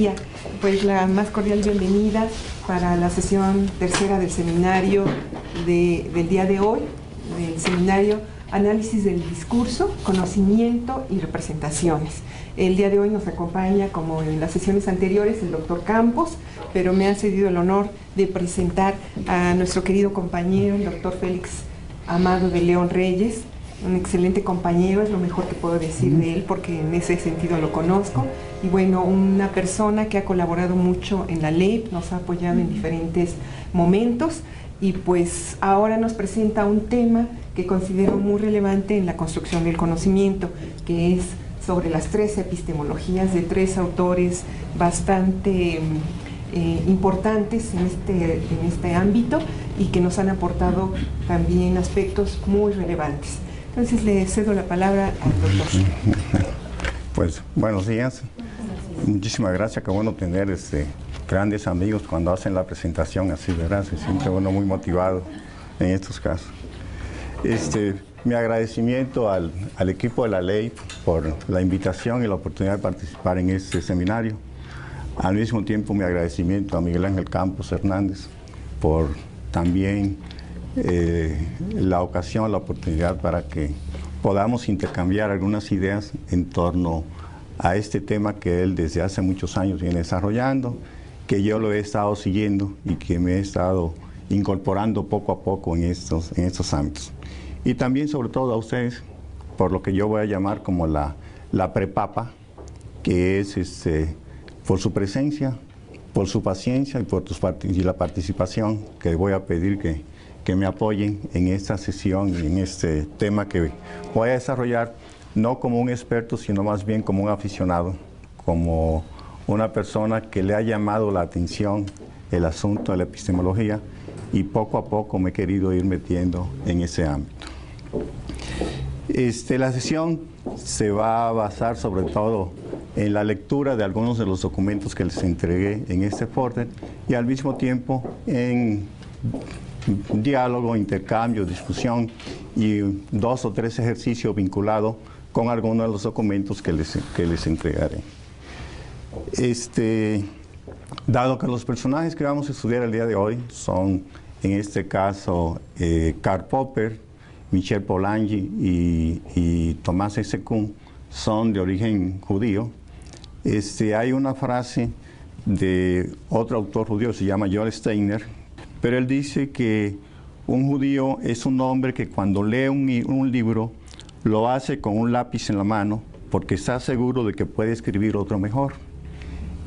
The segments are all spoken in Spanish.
día. Pues la más cordial bienvenida para la sesión tercera del seminario del día de hoy, del seminario Análisis del Discurso, Conocimiento y Representaciones. El día de hoy nos acompaña, como en las sesiones anteriores, el doctor Campos, pero me ha cedido el honor de presentar a nuestro querido compañero, el doctor Félix Amado de León Reyes, un excelente compañero, es lo mejor que puedo decir de él porque en ese sentido lo conozco, y bueno, una persona que ha colaborado mucho en la LEIP, nos ha apoyado en diferentes momentos, y pues ahora nos presenta un tema que considero muy relevante en la construcción del conocimiento, que es sobre las tres epistemologías de tres autores bastante importantes en este ámbito y que nos han aportado también aspectos muy relevantes. Entonces le cedo la palabra al doctor. Pues buenos días, muchísimas gracias, qué bueno tener grandes amigos cuando hacen la presentación así, ¿verdad? Se siente uno muy motivado en estos casos. Mi agradecimiento al equipo de la LEIP por la invitación y la oportunidad de participar en este seminario. Al mismo tiempo, mi agradecimiento a Miguel Ángel Campos Hernández por también la ocasión, la oportunidad para que podamos intercambiar algunas ideas en torno a este tema que él desde hace muchos años viene desarrollando, que yo lo he estado siguiendo y que me he estado incorporando poco a poco en estos ámbitos. Y también, sobre todo, a ustedes, por lo que yo voy a llamar como la prepapa, que es por su presencia, por su paciencia y la participación, que voy a pedir que me apoyen en esta sesión y en este tema que voy a desarrollar, no como un experto, sino más bien como un aficionado, como una persona que le ha llamado la atención el asunto de la epistemología, y poco a poco me he querido ir metiendo en ese ámbito. La sesión se va a basar sobre todo en la lectura de algunos de los documentos que les entregué en este folder y al mismo tiempo en diálogo, intercambio, discusión y 2 o 3 ejercicios vinculados con algunos de los documentos que les entregaré. Dado que los personajes que vamos a estudiar el día de hoy son, en este caso, Karl Popper, Michel Polanyi y Tomás S. Kuhn, son de origen judío. Hay una frase de otro autor judío, se llama Joel Steiner, pero él dice que un judío es un hombre que cuando lee un libro lo hace con un lápiz en la mano porque está seguro de que puede escribir otro mejor.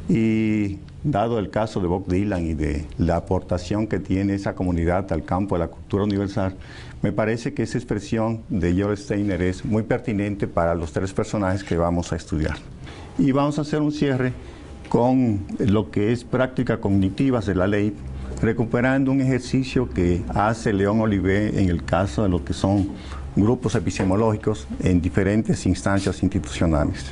Y dado el caso de Bob Dylan y de la aportación que tiene esa comunidad al campo de la cultura universal, me parece que esa expresión de Joel Steiner es muy pertinente para los 3 personajes que vamos a estudiar. Y vamos a hacer un cierre con lo que es prácticas cognitivas de la ley, recuperando un ejercicio que hace León Olivet en el caso de lo que son grupos epistemológicos en diferentes instancias institucionales.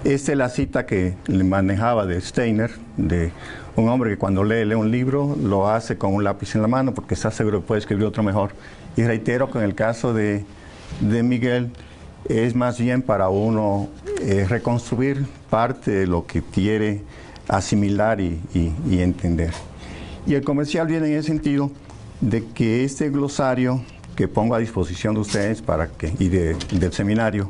Esta es la cita que le manejaba de Steiner, de un hombre que cuando lee un libro lo hace con un lápiz en la mano porque está seguro que puede escribir otro mejor. Y reitero que en el caso de Miguel es más bien para uno reconstruir parte de lo que quiere asimilar y entender. Y el comercial viene en el sentido de que este glosario que pongo a disposición de ustedes del seminario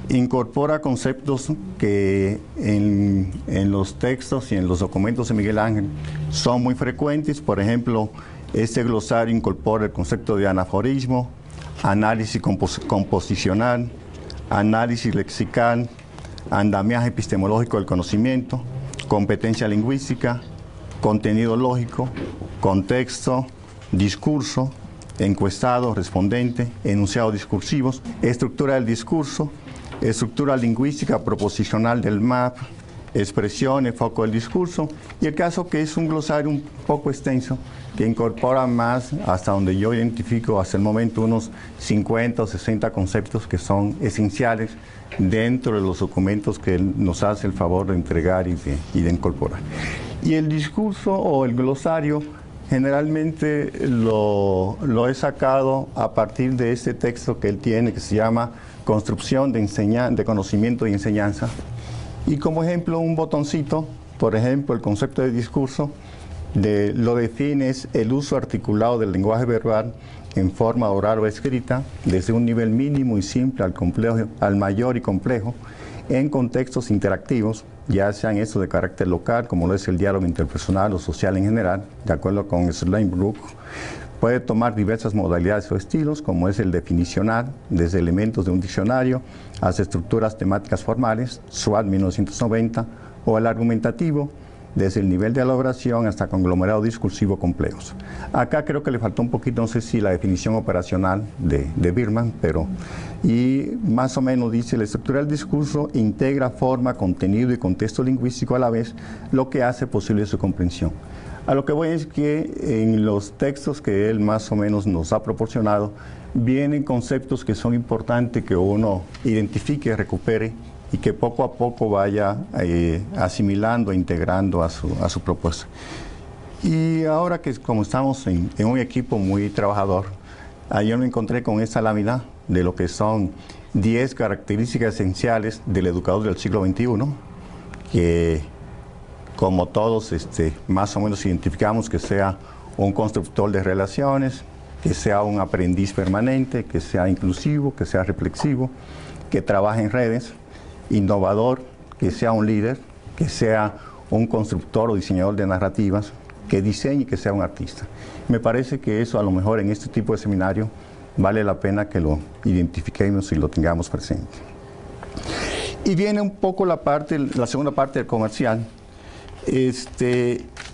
incorpora conceptos que en los textos y en los documentos de Miguel Ángel son muy frecuentes. Por ejemplo, este glosario incorpora el concepto de anaforismo, análisis composicional, análisis lexical, andamiaje epistemológico del conocimiento, competencia lingüística, contenido lógico, contexto, discurso, encuestado, respondente, enunciados discursivos, estructura del discurso, estructura lingüística proposicional del MAP, expresiones, foco del discurso, y el caso que es un glosario un poco extenso que incorpora más, hasta donde yo identifico hasta el momento, unos 50 o 60 conceptos que son esenciales dentro de los documentos que él nos hace el favor de entregar y de incorporar. Y el discurso o el glosario generalmente lo he sacado a partir de este texto que él tiene que se llama Construcción de Conocimiento y Enseñanza, Y como ejemplo, un botoncito, por ejemplo, el concepto de discurso, lo define es el uso articulado del lenguaje verbal en forma oral o escrita, desde un nivel mínimo y simple al mayor y complejo, en contextos interactivos, ya sean estos de carácter local, como lo es el diálogo interpersonal o social en general, de acuerdo con Steinbrück. Puede tomar diversas modalidades o estilos, como es el definicional, desde elementos de un diccionario hasta estructuras temáticas formales, SWAT 1990, o el argumentativo, desde el nivel de elaboración hasta conglomerado discursivo complejos. Acá creo que le faltó un poquito, no sé si la definición operacional de Birman, pero y más o menos dice: la estructura del discurso integra forma, contenido y contexto lingüístico a la vez, lo que hace posible su comprensión. A lo que voy es que en los textos que él más o menos nos ha proporcionado, vienen conceptos que son importantes que uno identifique, recupere, y que poco a poco vaya asimilando, integrando a su propuesta. Y ahora que como estamos en un equipo muy trabajador, ayer me encontré con esta lámina de lo que son 10 características esenciales del educador del siglo XXI, que como todos más o menos identificamos, que sea un constructor de relaciones, que sea un aprendiz permanente, que sea inclusivo, que sea reflexivo, que trabaje en redes, innovador, que sea un líder, que sea un constructor o diseñador de narrativas, que diseñe y que sea un artista. Me parece que eso a lo mejor en este tipo de seminario vale la pena que lo identifiquemos y lo tengamos presente. Y viene un poco la segunda parte del comercial.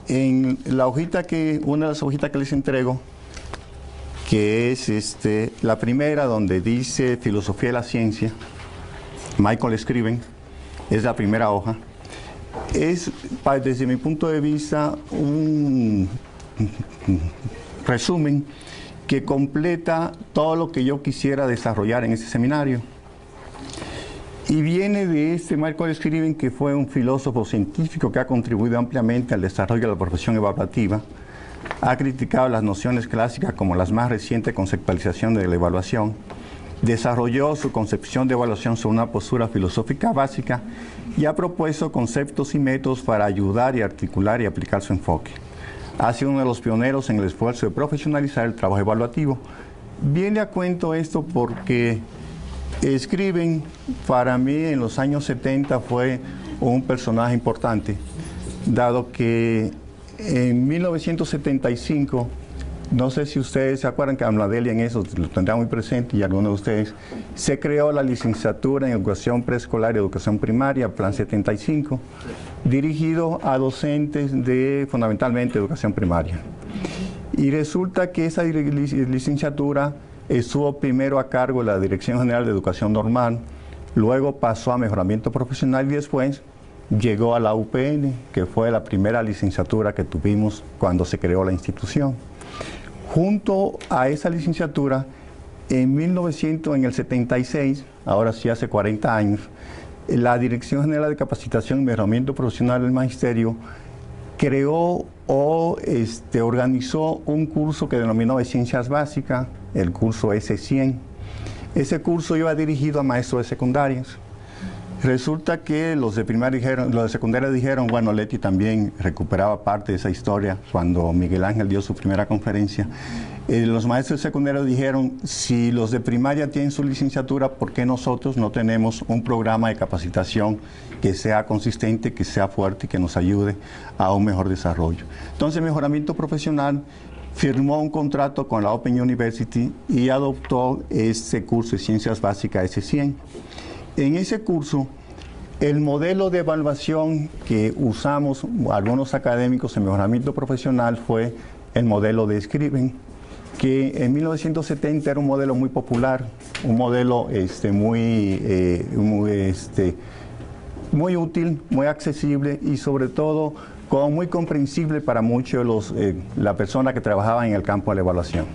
En la hojita una de las hojitas que les entrego, que es la primera donde dice Filosofía de la Ciencia, Michael Scriven, es la primera hoja. Es, desde mi punto de vista, un resumen que completa todo lo que yo quisiera desarrollar en este seminario. Y viene de Michael Scriven, que fue un filósofo científico que ha contribuido ampliamente al desarrollo de la profesión evaluativa. Ha criticado las nociones clásicas como las más recientes conceptualización de la evaluación. Desarrolló su concepción de evaluación sobre una postura filosófica básica y ha propuesto conceptos y métodos para ayudar y articular y aplicar su enfoque. Ha sido uno de los pioneros en el esfuerzo de profesionalizar el trabajo evaluativo. Viene a cuento esto porque Scriven, para mí, en los años 70 fue un personaje importante, dado que en 1975, no sé si ustedes se acuerdan que Amladelia en eso lo tendrá muy presente, y algunos de ustedes, se creó la licenciatura en Educación Preescolar y Educación Primaria, Plan 75, dirigido a docentes de fundamentalmente educación primaria. Y resulta que esa licenciatura estuvo primero a cargo de la Dirección General de Educación Normal, luego pasó a Mejoramiento Profesional y después llegó a la UPN, que fue la primera licenciatura que tuvimos cuando se creó la institución. Junto a esa licenciatura, en el 76, ahora sí hace 40 años, la Dirección General de Capacitación y Mejoramiento Profesional del Magisterio creó o organizó un curso que denominó de Ciencias Básicas, el curso S100. Ese curso iba dirigido a maestros de secundarias. Resulta que los de secundaria dijeron, bueno, Leti también recuperaba parte de esa historia cuando Miguel Ángel dio su primera conferencia. Los maestros de secundaria dijeron, si los de primaria tienen su licenciatura, ¿por qué nosotros no tenemos un programa de capacitación que sea consistente, que sea fuerte y que nos ayude a un mejor desarrollo? Entonces, Mejoramiento Profesional firmó un contrato con la Open University y adoptó este curso de Ciencias Básicas S100. En ese curso, el modelo de evaluación que usamos algunos académicos en Mejoramiento Profesional fue el modelo de Scriven, que en 1970 era un modelo muy popular, un modelo muy útil, muy accesible y sobre todo como muy comprensible para muchos de la persona que trabajaba en el campo de la evaluación.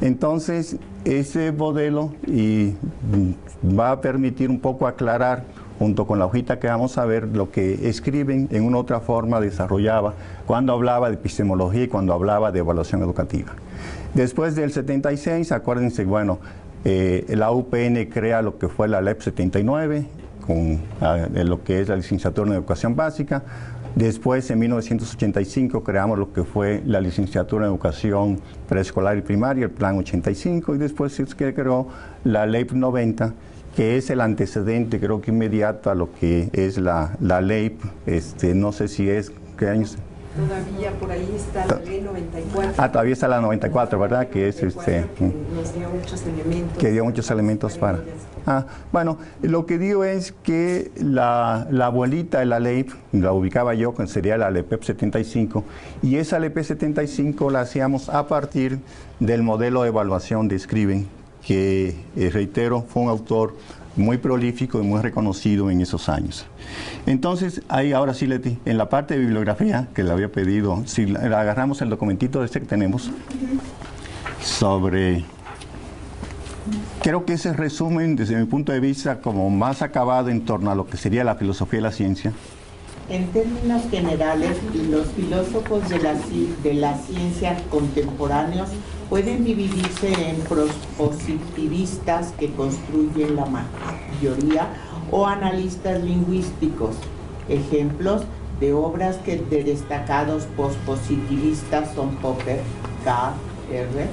Entonces, ese modelo va a permitir un poco aclarar, junto con la hojita que vamos a ver, lo que Scriven en una otra forma desarrollaba cuando hablaba de epistemología y cuando hablaba de evaluación educativa. Después del 76, acuérdense, bueno, la UPN crea lo que fue la LEP 79, con lo que es la licenciatura en educación básica. Después, en 1985, creamos lo que fue la licenciatura en educación preescolar y primaria, el Plan 85, y después se creó la Ley 90, que es el antecedente, creo que inmediato a lo que es la ley, no sé si es, ¿qué años? Todavía por ahí está la ley 94. Ah, todavía está la 94, ¿verdad? Que es que nos dio muchos elementos. Que dio muchos elementos para. Bueno, lo que digo es que la abuelita de la ley la ubicaba yo, que sería la LEPEP 75, y esa LEPEP 75 la hacíamos a partir del modelo de evaluación de Scriven, que, reitero, fue un autor muy prolífico y muy reconocido en esos años. Entonces, ahí ahora sí, Leti, en la parte de bibliografía que le había pedido, si agarramos el documentito este que tenemos sobre, creo que ese resumen desde mi punto de vista como más acabado en torno a lo que sería la filosofía de la ciencia. En términos generales, los filósofos de la ciencia contemporáneos pueden dividirse en positivistas, que construyen la mayoría, o analistas lingüísticos. Ejemplos de obras que de destacados pospositivistas son Popper, K.R.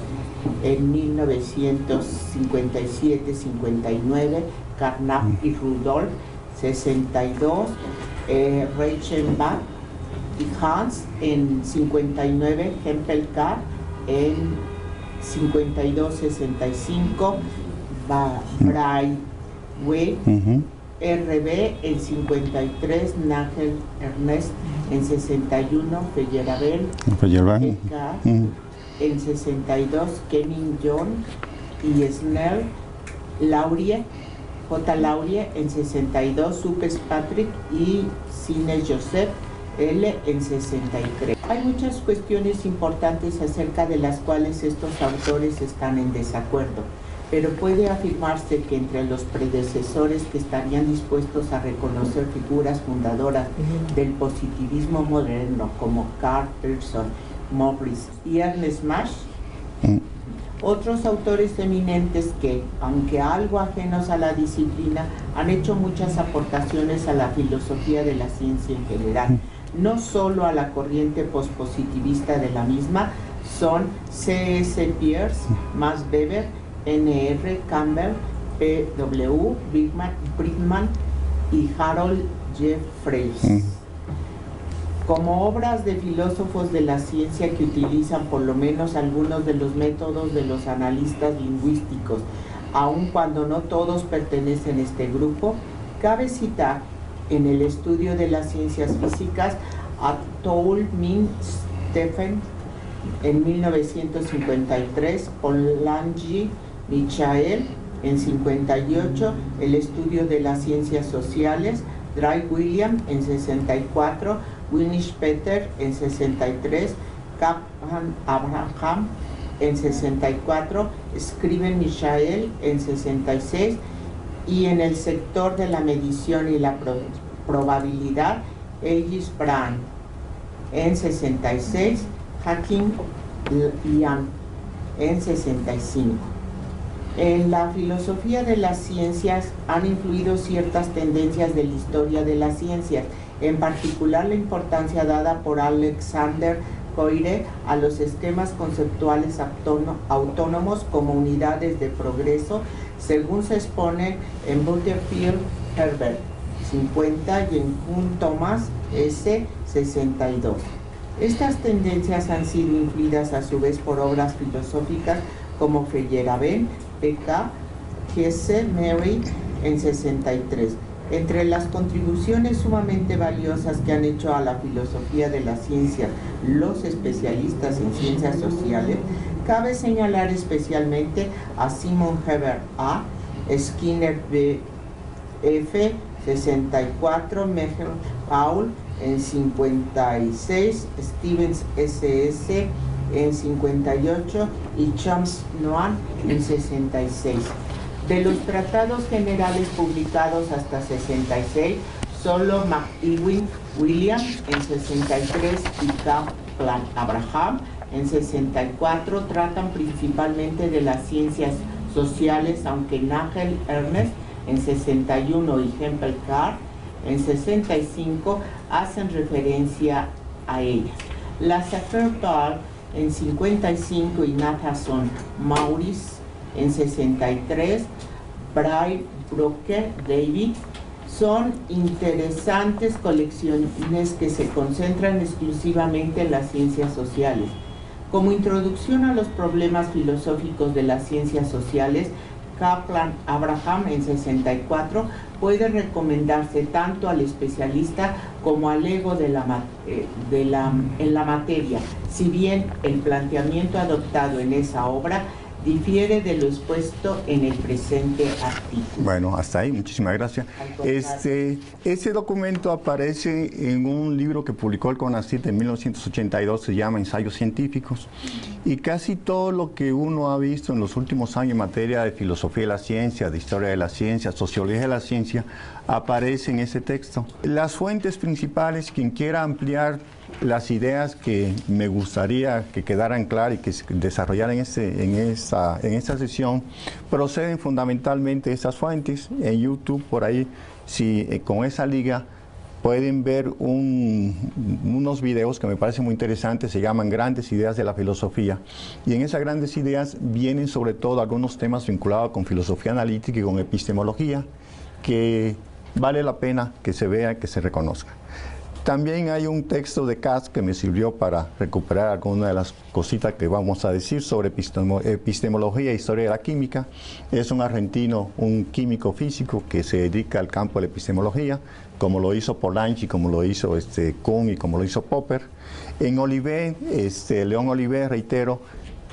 en 1957-59, Carnap y Rudolph, 62, Reichenbach y Hans en 59, Hempel-Carr en 52-65, Braithwaite, R.B. en 53, Nagel Ernest en 61, Feyerabend en 62, Kenning John y Snell, Laurie, J. Laurie en 62, Supes Patrick y Cine Joseph L. en 63. Hay muchas cuestiones importantes acerca de las cuales estos autores están en desacuerdo, pero puede afirmarse que entre los predecesores que estarían dispuestos a reconocer figuras fundadoras del positivismo moderno como Karl Pearson, Morris y Ernest Mach, otros autores eminentes que, aunque algo ajenos a la disciplina, han hecho muchas aportaciones a la filosofía de la ciencia en general, no solo a la corriente pospositivista de la misma, son C.S. Peirce, Max Weber, N.R. Campbell, P.W. Brickman y Harold Jeffreys. Como obras de filósofos de la ciencia que utilizan por lo menos algunos de los métodos de los analistas lingüísticos, aun cuando no todos pertenecen a este grupo, cabe citar en el estudio de las ciencias físicas a Toul Min Stephen en 1953, Polanyi Michael en 58, el estudio de las ciencias sociales, Drake William en 64, Winnish Peter en 63, Kaplan Abraham en 64, Scriven Michael en 66, y en el sector de la medición y la probabilidad, Egis Brand en 66, Hakim Lian en 65. En la filosofía de las ciencias han influido ciertas tendencias de la historia de las ciencias, en particular la importancia dada por Alexander Koire a los esquemas conceptuales autónomos como unidades de progreso, según se expone en Butterfield Herbert 50 y en Kuhn Thomas S 62. Estas tendencias han sido influidas a su vez por obras filosóficas como Feyerabend, P.K., Hesse, Mary en 63. Entre las contribuciones sumamente valiosas que han hecho a la filosofía de la ciencia los especialistas en ciencias sociales, cabe señalar especialmente a Simon Hebert A., Skinner B. F. 64, Mechel Paul en 56, Stevens S.S. en 58 y Chomsky Noam en 66. De los tratados generales publicados hasta 66, solo McEwen William en 63 y Kaplan Abraham en 64 tratan principalmente de las ciencias sociales, aunque Nagel Ernest en 61 y Hempel Carr en 65 hacen referencia a ellas. Lassater-Dahl en 55 y Nathanson Maurice en 63, Brocke David, son interesantes colecciones que se concentran exclusivamente en las ciencias sociales. Como introducción a los problemas filosóficos de las ciencias sociales, Kaplan Abraham en 64 puede recomendarse tanto al especialista como al ego en la materia, si bien el planteamiento adoptado en esa obra difiere de lo expuesto en el presente artículo. Bueno, hasta ahí, muchísimas gracias. Ese documento aparece en un libro que publicó el CONACYT en 1982, se llama Ensayos Científicos, y casi todo lo que uno ha visto en los últimos años en materia de filosofía de la ciencia, de historia de la ciencia, sociología de la ciencia, aparece en ese texto. Las fuentes principales, quien quiera ampliar las ideas que me gustaría que quedaran claras y que se desarrollaran en esta sesión, proceden fundamentalmente de esas fuentes. En YouTube, por ahí, con esa liga, pueden ver unos videos que me parecen muy interesantes, se llaman Grandes Ideas de la Filosofía. Y en esas grandes ideas vienen sobre todo algunos temas vinculados con filosofía analítica y con epistemología, que vale la pena que se vea, que se reconozca. También hay un texto de Katz que me sirvió para recuperar algunas de las cositas que vamos a decir sobre epistemología e historia de la química. Es un argentino, un químico físico que se dedica al campo de la epistemología, como lo hizo Polanyi, como lo hizo Kuhn y como lo hizo Popper. En Olivet, León Olivet, reitero,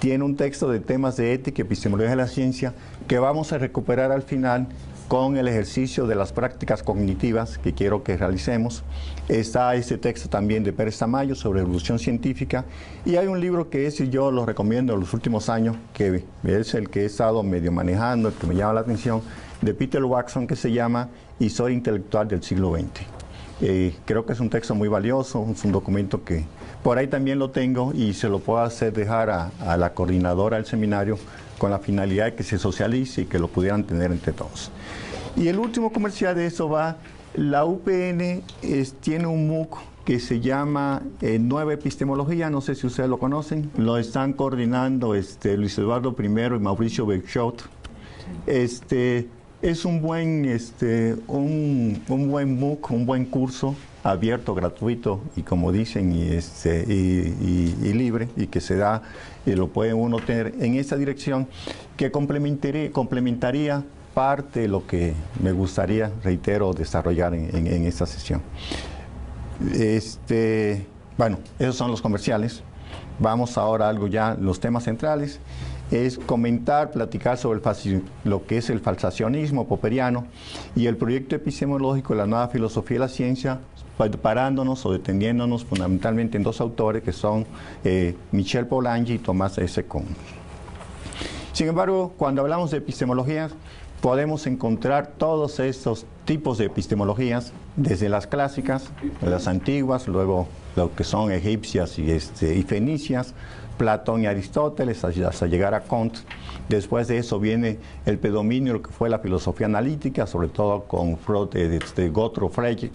tiene un texto de temas de ética y epistemología de la ciencia que vamos a recuperar al final con el ejercicio de las prácticas cognitivas que quiero que realicemos. Está ese texto también de Pérez Tamayo sobre evolución científica, y hay un libro que yo lo recomiendo en los últimos años, que es el que he estado medio manejando, el que me llama la atención, de Peter Watson, que se llama Historia Intelectual del siglo XX. Creo que es un texto muy valioso, es un documento que por ahí también lo tengo y se lo puedo dejar a la coordinadora del seminario con la finalidad de que se socialice y que lo pudieran tener entre todos. Y el último comercial de eso va, la UPN tiene un MOOC que se llama Nueva Epistemología, no sé si ustedes lo conocen, lo están coordinando Luis Eduardo I y Mauricio Beixot. Es un buen MOOC, un buen curso abierto, gratuito y como dicen, y libre, y que se da, y lo puede uno tener en esa dirección, que complementaría parte de lo que me gustaría, reitero, desarrollar en esta sesión. Bueno, esos son los comerciales. Vamos ahora a algo ya, los temas centrales. Es platicar sobre lo que es el falsacionismo popperiano y el proyecto epistemológico de la nueva filosofía de la ciencia, parándonos o deteniéndonos fundamentalmente en dos autores que son Michel Polanyi y Thomas S. Kuhn. Sin embargo, cuando hablamos de epistemología, podemos encontrar todos estos tipos de epistemologías, desde las clásicas, las antiguas, luego lo que son egipcias y fenicias, Platón y Aristóteles, hasta llegar a Kant. Después de eso viene el predominio de lo que fue la filosofía analítica, sobre todo con Gottlob Frege,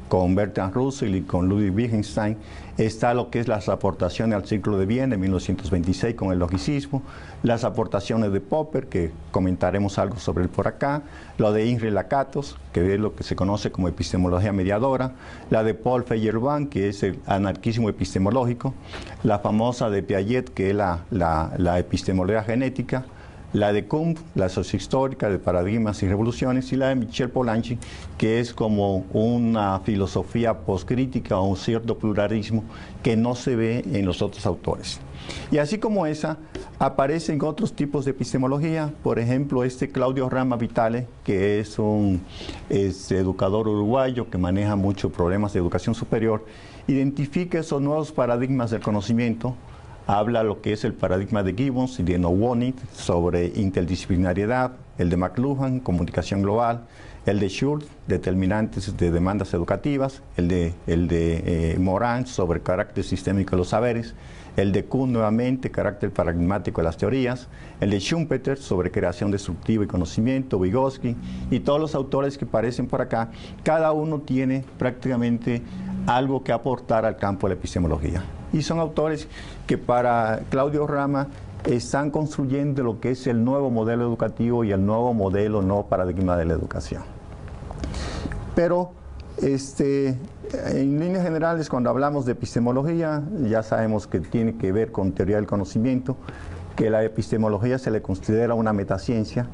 con Bertrand Russell y con Ludwig Wittgenstein. Está lo que es las aportaciones al Círculo de Viena en 1926 con el logicismo, las aportaciones de Popper, que comentaremos algo sobre él por acá, lo de Imre Lakatos, que es lo que se conoce como epistemología mediadora, la de Paul Feyerabend, que es el anarquismo epistemológico, la famosa de Piaget, que es la epistemología genética, la de Kuhn, la sociohistórica de paradigmas y revoluciones, y la de Michel Polanyi, que es como una filosofía poscrítica o un cierto pluralismo que no se ve en los otros autores. Y así como esa, aparecen otros tipos de epistemología, por ejemplo, Claudio Rama Vitale, que es un educador uruguayo que maneja muchos problemas de educación superior, identifica esos nuevos paradigmas del conocimiento habla lo que es el paradigma de Gibbons y de Nowotny sobre interdisciplinariedad, el de McLuhan, comunicación global, el de Schur, determinantes de demandas educativas, el de Morin sobre carácter sistémico de los saberes, el de Kuhn nuevamente, carácter paradigmático de las teorías, el de Schumpeter sobre creación destructiva y conocimiento, Vygotsky, y todos los autores que aparecen por acá, cada uno tiene prácticamente algo que aportar al campo de la epistemología. Y son autores que para Claudio Rama están construyendo lo que es el nuevo modelo educativo y el nuevo modelo, nuevo paradigma de la educación. Pero en líneas generales, cuando hablamos de epistemología, ya sabemos que tiene que ver con teoría del conocimiento, que la epistemología se le considera una metaciencia,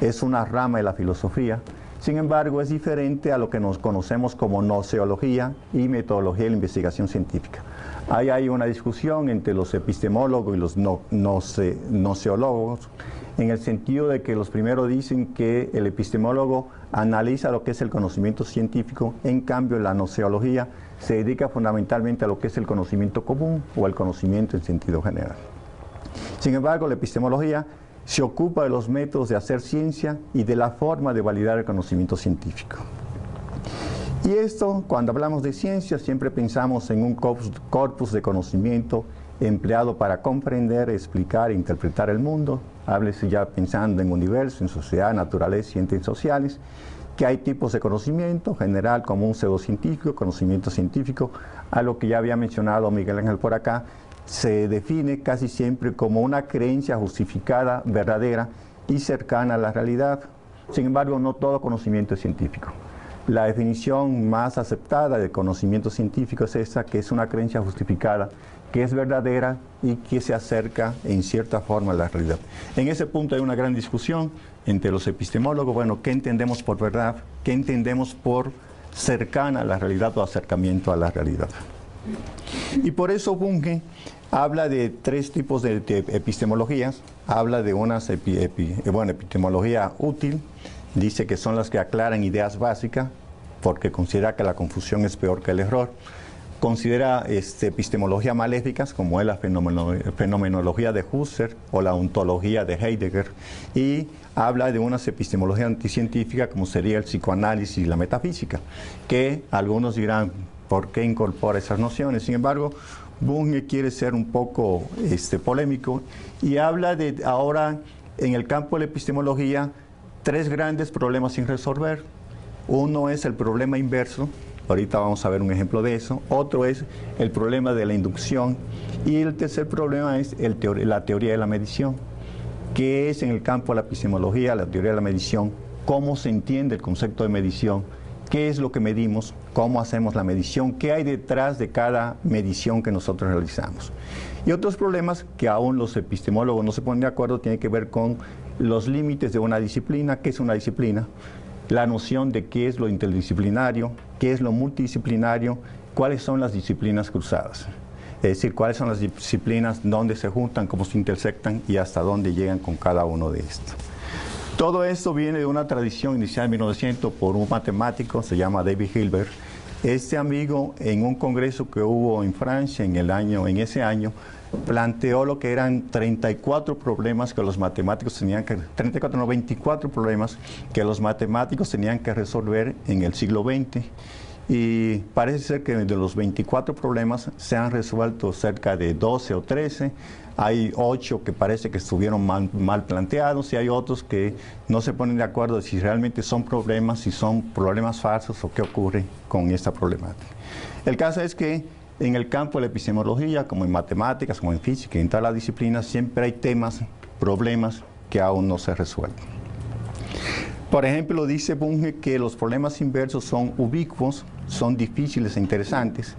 es una rama de la filosofía. Sin embargo, es diferente a lo que nos conocemos como noceología y metodología de la investigación científica. Ahí hay una discusión entre los epistemólogos y los noceólogos, en el sentido de que los primeros dicen que el epistemólogo analiza lo que es el conocimiento científico, en cambio la noceología se dedica fundamentalmente a lo que es el conocimiento común o el conocimiento en sentido general. Sin embargo, la epistemología se ocupa de los métodos de hacer ciencia y de la forma de validar el conocimiento científico. Y esto, cuando hablamos de ciencia, siempre pensamos en un corpus de conocimiento empleado para comprender, explicar e interpretar el mundo. Háblese ya pensando en universo, en sociedad, naturaleza, ciencias sociales, que hay tipos de conocimiento, general, común, pseudocientífico, conocimiento científico, a lo que ya había mencionado Miguel Ángel por acá, se define casi siempre como una creencia justificada, verdadera y cercana a la realidad. Sin embargo, no todo conocimiento es científico. La definición más aceptada de conocimiento científico es esa, que es una creencia justificada, que es verdadera y que se acerca en cierta forma a la realidad. En ese punto hay una gran discusión entre los epistemólogos. Bueno, ¿qué entendemos por verdad? ¿Qué entendemos por cercana a la realidad o acercamiento a la realidad? Y por eso Bunge habla de tres tipos de epistemologías. Habla de una epistemología útil, dice que son las que aclaran ideas básicas, porque considera que la confusión es peor que el error. Considera epistemología maléficas, como es la fenomenología de Husserl o la ontología de Heidegger, y habla de unas epistemologías anticientíficas, como sería el psicoanálisis y la metafísica, que algunos dirán, ¿por qué incorpora esas nociones? Sin embargo, Bunge quiere ser un poco polémico y habla de ahora, en el campo de la epistemología, tres grandes problemas sin resolver. Uno es el problema inverso, ahorita vamos a ver un ejemplo de eso. Otro es el problema de la inducción. Y el tercer problema es la teoría de la medición, que es en el campo de la epistemología, la teoría de la medición, cómo se entiende el concepto de medición, qué es lo que medimos, cómo hacemos la medición, qué hay detrás de cada medición que nosotros realizamos. Y otros problemas que aún los epistemólogos no se ponen de acuerdo tienen que ver con los límites de una disciplina, qué es una disciplina, la noción de qué es lo interdisciplinario, qué es lo multidisciplinario, cuáles son las disciplinas cruzadas. Es decir, cuáles son las disciplinas, dónde se juntan, cómo se intersectan y hasta dónde llegan con cada uno de estos. Todo esto viene de una tradición iniciada en 1900 por un matemático, se llama David Hilbert. Este amigo, en un congreso que hubo en Francia en ese año, planteó lo que eran 24 problemas que los matemáticos tenían que, 24 problemas que los matemáticos tenían que resolver en el siglo XX. Y parece ser que de los 24 problemas se han resuelto cerca de 12 o 13. Hay 8 que parece que estuvieron mal planteados y hay otros que no se ponen de acuerdo de si realmente son problemas, si son problemas falsos o qué ocurre con esta problemática. El caso es que en el campo de la epistemología, como en matemáticas, como en física, en todas las disciplinas, siempre hay temas, problemas que aún no se resuelven. Por ejemplo, dice Bunge que los problemas inversos son ubicuos, son difíciles e interesantes,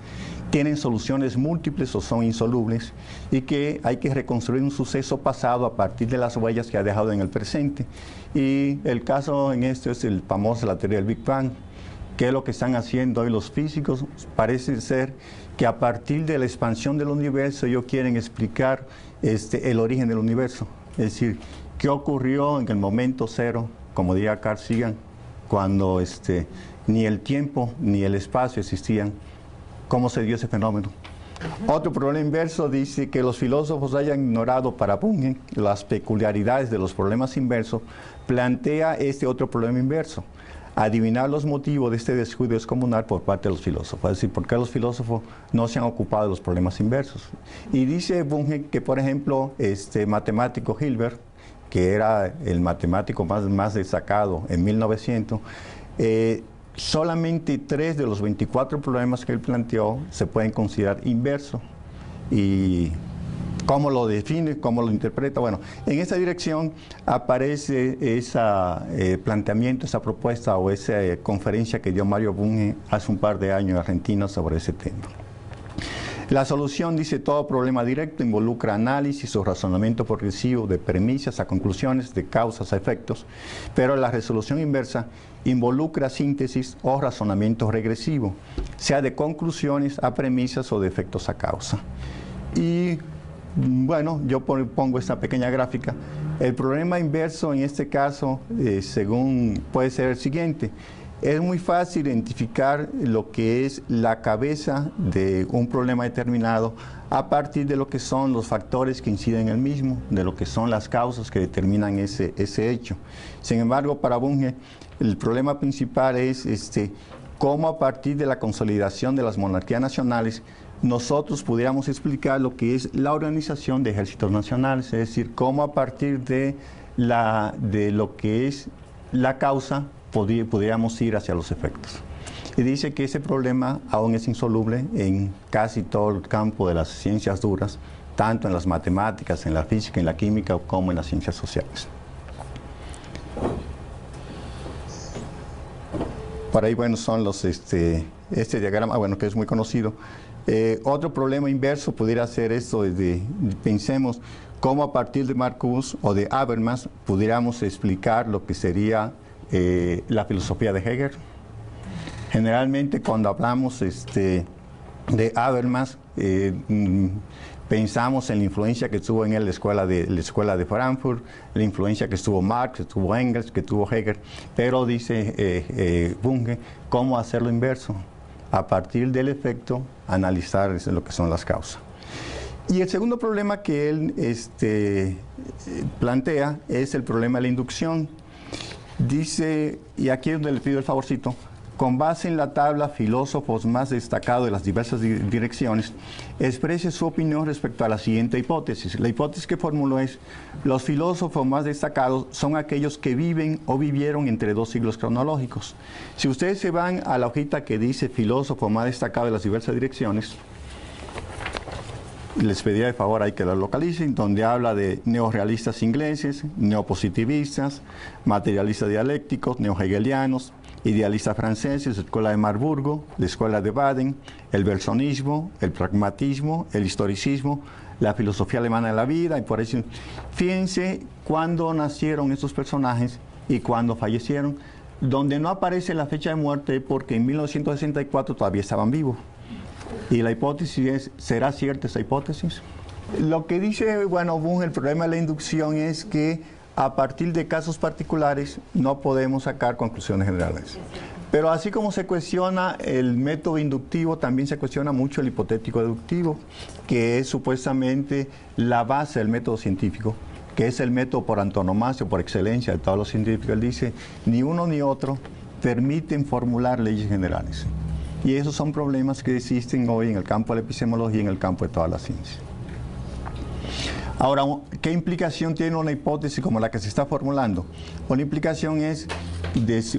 tienen soluciones múltiples o son insolubles y que hay que reconstruir un suceso pasado a partir de las huellas que ha dejado en el presente. Y el caso en esto es el famoso la teoría del Big Bang. ¿Qué es lo que están haciendo hoy los físicos? Parece ser que a partir de la expansión del universo ellos quieren explicar el origen del universo. Es decir, qué ocurrió en el momento cero, como diría Carl Sagan, cuando ni el tiempo ni el espacio existían. ¿Cómo se dio ese fenómeno? Otro problema inverso dice que los filósofos hayan ignorado para Bunge las peculiaridades de los problemas inversos, plantea este otro problema inverso: adivinar los motivos de este descuido descomunal por parte de los filósofos. Es decir, ¿por qué los filósofos no se han ocupado de los problemas inversos? Y dice Bunge que, por ejemplo, este matemático Hilbert, que era el matemático más destacado en 1900, solamente 3 de los 24 problemas que él planteó se pueden considerar inversos. ¿Y cómo lo define, cómo lo interpreta? Bueno, en esa dirección aparece ese planteamiento, esa propuesta o esa conferencia que dio Mario Bunge hace un par de años en Argentina sobre ese tema. La solución, dice: todo problema directo involucra análisis o razonamiento progresivo de premisas a conclusiones, de causas a efectos, pero la resolución inversa involucra síntesis o razonamiento regresivo, sea de conclusiones a premisas o de efectos a causa. Y bueno, yo pongo esta pequeña gráfica. El problema inverso en este caso, según puede ser el siguiente: es muy fácil identificar lo que es la cabeza de un problema determinado a partir de lo que son los factores que inciden en el mismo, de lo que son las causas que determinan ese hecho. Sin embargo, para Bunge, el problema principal es cómo a partir de la consolidación de las monarquías nacionales nosotros pudiéramos explicar lo que es la organización de ejércitos nacionales, es decir, cómo a partir de lo que es la causa pudiéramos ir hacia los efectos. Y dice que ese problema aún es insoluble en casi todo el campo de las ciencias duras, tanto en las matemáticas, en la física, en la química, como en las ciencias sociales. Por ahí, bueno, son los, este diagrama, bueno, que es muy conocido. Otro problema inverso pudiera ser esto, pensemos cómo a partir de Marcuse o de Habermas pudiéramos explicar lo que sería la filosofía de Hegel. Generalmente cuando hablamos de Habermas, pensamos en la influencia que tuvo en él la escuela de Frankfurt, la influencia que tuvo Marx, que tuvo Engels, que tuvo Hegel, pero dice Bunge, ¿cómo hacerlo inverso? A partir del efecto, analizar lo que son las causas. Y el segundo problema que él plantea es el problema de la inducción. Dice, y aquí es donde le pido el favorcito: con base en la tabla filósofos más destacados de las diversas direcciones, exprese su opinión respecto a la siguiente hipótesis. La hipótesis que formuló es: los filósofos más destacados son aquellos que viven o vivieron entre 2 siglos cronológicos. Si ustedes se van a la hojita que dice filósofo más destacado de las diversas direcciones, les pediría de favor ahí que lo localicen, donde habla de neorrealistas ingleses, neopositivistas, materialistas dialécticos, neohegelianos, idealistas franceses, escuela de Marburgo, la escuela de Baden, el bergsonismo, el pragmatismo, el historicismo, la filosofía alemana de la vida, y por eso, fíjense cuándo nacieron estos personajes y cuándo fallecieron, donde no aparece la fecha de muerte porque en 1964 todavía estaban vivos. Y la hipótesis es: ¿será cierta esa hipótesis? Lo que dice, bueno, Bunge, el problema de la inducción es que a partir de casos particulares no podemos sacar conclusiones generales. Pero así como se cuestiona el método inductivo, también se cuestiona mucho el hipotético deductivo, que es supuestamente la base del método científico, que es el método por antonomasia, por excelencia de todos los científicos. Él dice, ni uno ni otro permiten formular leyes generales. Y esos son problemas que existen hoy en el campo de la epistemología y en el campo de todas las ciencias. Ahora, ¿qué implicación tiene una hipótesis como la que se está formulando? Una implicación es,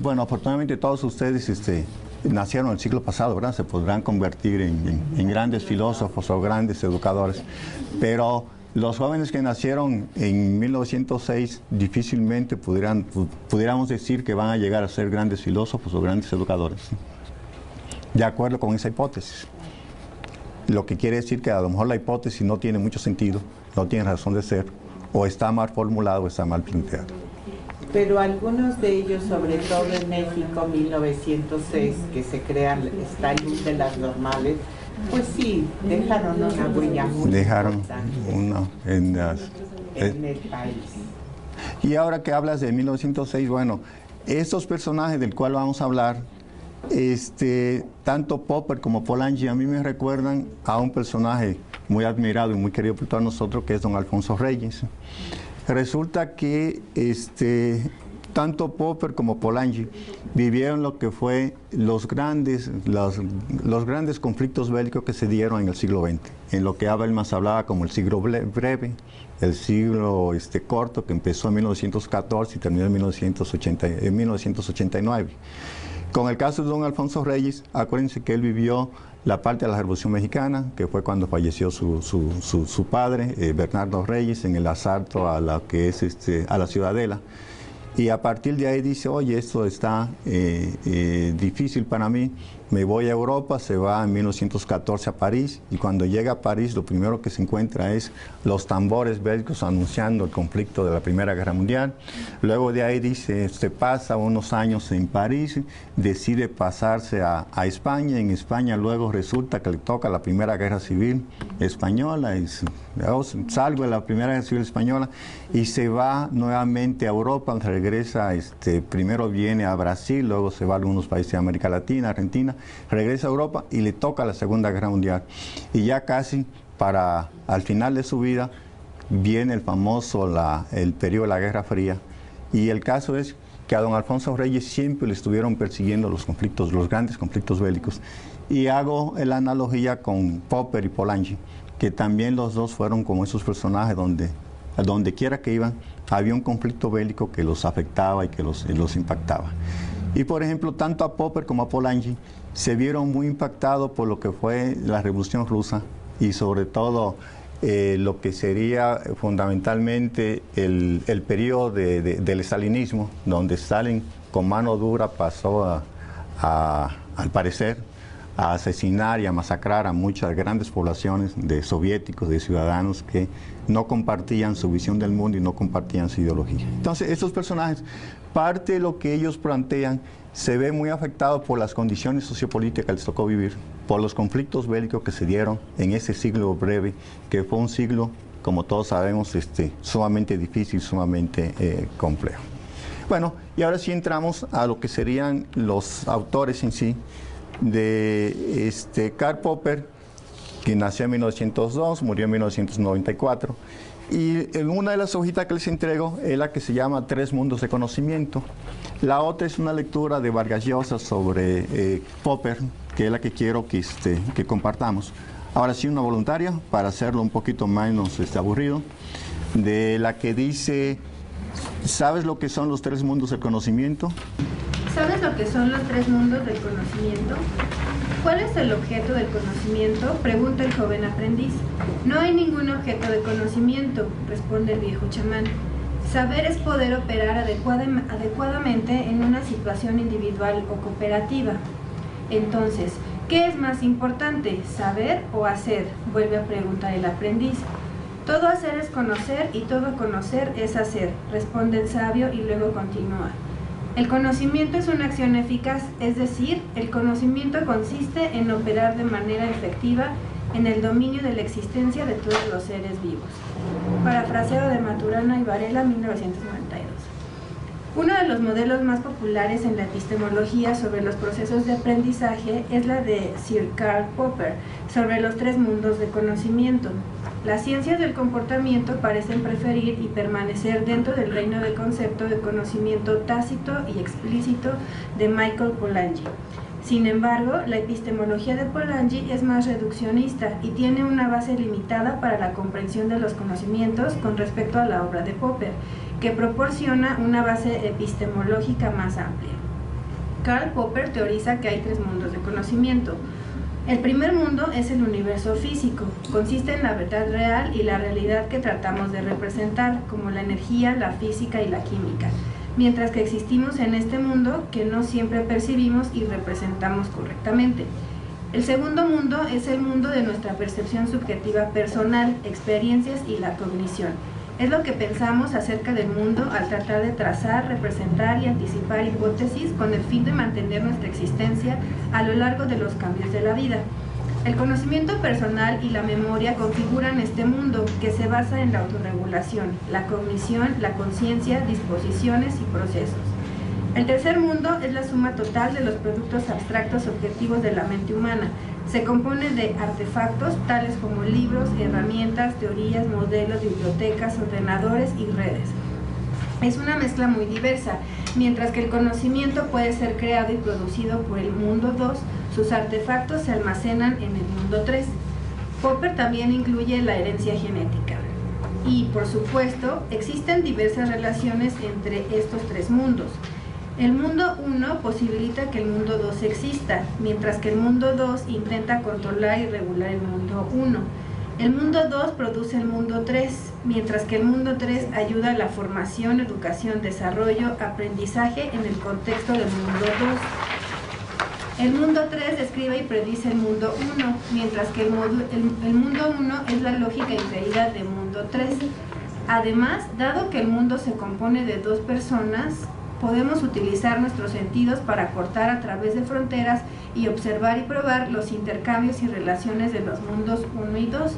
bueno, afortunadamente todos ustedes nacieron el siglo pasado, ¿verdad? Se podrán convertir en grandes filósofos o grandes educadores, pero los jóvenes que nacieron en 1906 difícilmente pudiéramos decir que van a llegar a ser grandes filósofos o grandes educadores, de acuerdo con esa hipótesis. Lo que quiere decir que a lo mejor la hipótesis no tiene mucho sentido, no tiene razón de ser, o está mal formulado o está mal planteado. Pero algunos de ellos, sobre todo en México, 1906, que se crea esta luz de las normales, pues sí, dejaron una huella muy importante en el país. Y ahora que hablas de 1906, bueno, estos personajes del cual vamos a hablar tanto Popper como Polanyi a mí me recuerdan a un personaje muy admirado y muy querido por todos nosotros, que es don Alfonso Reyes. Resulta que tanto Popper como Polanyi vivieron lo que fue los grandes conflictos bélicos que se dieron en el siglo XX, en lo que Habermas hablaba como el siglo breve, el siglo corto, que empezó en 1914 y terminó en 1989. Con el caso de don Alfonso Reyes, acuérdense que él vivió la parte de la Revolución Mexicana, que fue cuando falleció su padre, Bernardo Reyes, en el asalto a la que es a la Ciudadela. Y a partir de ahí dice, oye, esto está difícil para mí, me voy a Europa, se va en 1914 a París, y cuando llega a París lo primero que se encuentra es los tambores bélicos anunciando el conflicto de la Primera Guerra Mundial. Luego de ahí dice, se pasa unos años en París, decide pasarse a España. En España luego resulta que le toca la Primera Guerra Civil Española, y salgo de la Primera Guerra Civil Española y se va nuevamente a Europa, regresa, primero viene a Brasil, luego se va a algunos países de América Latina, Argentina, regresa a Europa y le toca la Segunda Guerra Mundial. Y ya casi al final de su vida viene el famoso, el periodo de la Guerra Fría. Y el caso es que a don Alfonso Reyes siempre le estuvieron persiguiendo los grandes conflictos bélicos. Y hago la analogía con Popper y Polanyi, que también los dos fueron como esos personajes donde quiera que iban, había un conflicto bélico que los afectaba y que los impactaba. Y por ejemplo, tanto a Popper como a Polanyi se vieron muy impactados por lo que fue la Revolución Rusa y sobre todo lo que sería fundamentalmente el periodo del stalinismo, donde Stalin con mano dura pasó al parecer, a asesinar y a masacrar a muchas grandes poblaciones de soviéticos, de ciudadanos que no compartían su visión del mundo y no compartían su ideología. Entonces, estos personajes, parte de lo que ellos plantean, se ve muy afectado por las condiciones sociopolíticas que les tocó vivir, por los conflictos bélicos que se dieron en ese siglo breve, que fue un siglo, como todos sabemos, sumamente difícil, sumamente complejo. Bueno, y ahora sí entramos a lo que serían los autores en sí, de Karl Popper, que nació en 1902, murió en 1994, y en una de las hojitas que les entrego es la que se llama Tres Mundos de Conocimiento. La otra es una lectura de Vargas Llosa sobre Popper, que es la que quiero que compartamos. Ahora sí, una voluntaria, para hacerlo un poquito menos aburrido, de la que dice, ¿sabes lo que son los tres mundos del conocimiento? ¿Sabes lo que son los tres mundos del conocimiento? ¿Cuál es el objeto del conocimiento?, pregunta el joven aprendiz. No hay ningún objeto de conocimiento, responde el viejo chamán. Saber es poder operar adecuadamente en una situación individual o cooperativa. Entonces, ¿qué es más importante, saber o hacer?, vuelve a preguntar el aprendiz. Todo hacer es conocer y todo conocer es hacer, responde el sabio y luego continúa. El conocimiento es una acción eficaz, es decir, el conocimiento consiste en operar de manera efectiva en el dominio de la existencia de todos los seres vivos. Parafraseo de Maturana y Varela, 1992. Uno de los modelos más populares en la epistemología sobre los procesos de aprendizaje es la de Sir Karl Popper, sobre los tres mundos de conocimiento. Las ciencias del comportamiento parecen preferir y permanecer dentro del reino del concepto de conocimiento tácito y explícito de Michael Polanyi. Sin embargo, la epistemología de Polanyi es más reduccionista y tiene una base limitada para la comprensión de los conocimientos con respecto a la obra de Popper, que proporciona una base epistemológica más amplia. Karl Popper teoriza que hay tres mundos de conocimiento. El primer mundo es el universo físico, consiste en la verdad real y la realidad que tratamos de representar, como la energía, la física y la química, mientras que existimos en este mundo que no siempre percibimos y representamos correctamente. El segundo mundo es el mundo de nuestra percepción subjetiva personal, experiencias y la cognición. Es lo que pensamos acerca del mundo al tratar de trazar, representar y anticipar hipótesis con el fin de mantener nuestra existencia a lo largo de los cambios de la vida. El conocimiento personal y la memoria configuran este mundo que se basa en la autorregulación, la cognición, la conciencia, disposiciones y procesos. El tercer mundo es la suma total de los productos abstractos objetivos de la mente humana. Se compone de artefactos tales como libros, herramientas, teorías, modelos, bibliotecas, ordenadores y redes. Es una mezcla muy diversa. Mientras que el conocimiento puede ser creado y producido por el mundo 2, sus artefactos se almacenan en el mundo 3. Popper también incluye la herencia genética. Y, por supuesto, existen diversas relaciones entre estos tres mundos. El mundo 1 posibilita que el mundo 2 exista, mientras que el mundo 2 intenta controlar y regular el mundo 1. El mundo 2 produce el mundo 3, mientras que el mundo 3 ayuda a la formación, educación, desarrollo, aprendizaje en el contexto del mundo 2. El mundo 3 describe y predice el mundo 1, mientras que el mundo 1 es la lógica inferida del mundo 3. Además, dado que el mundo se compone de dos personas, podemos utilizar nuestros sentidos para cortar a través de fronteras y observar y probar los intercambios y relaciones de los mundos 1 y 2.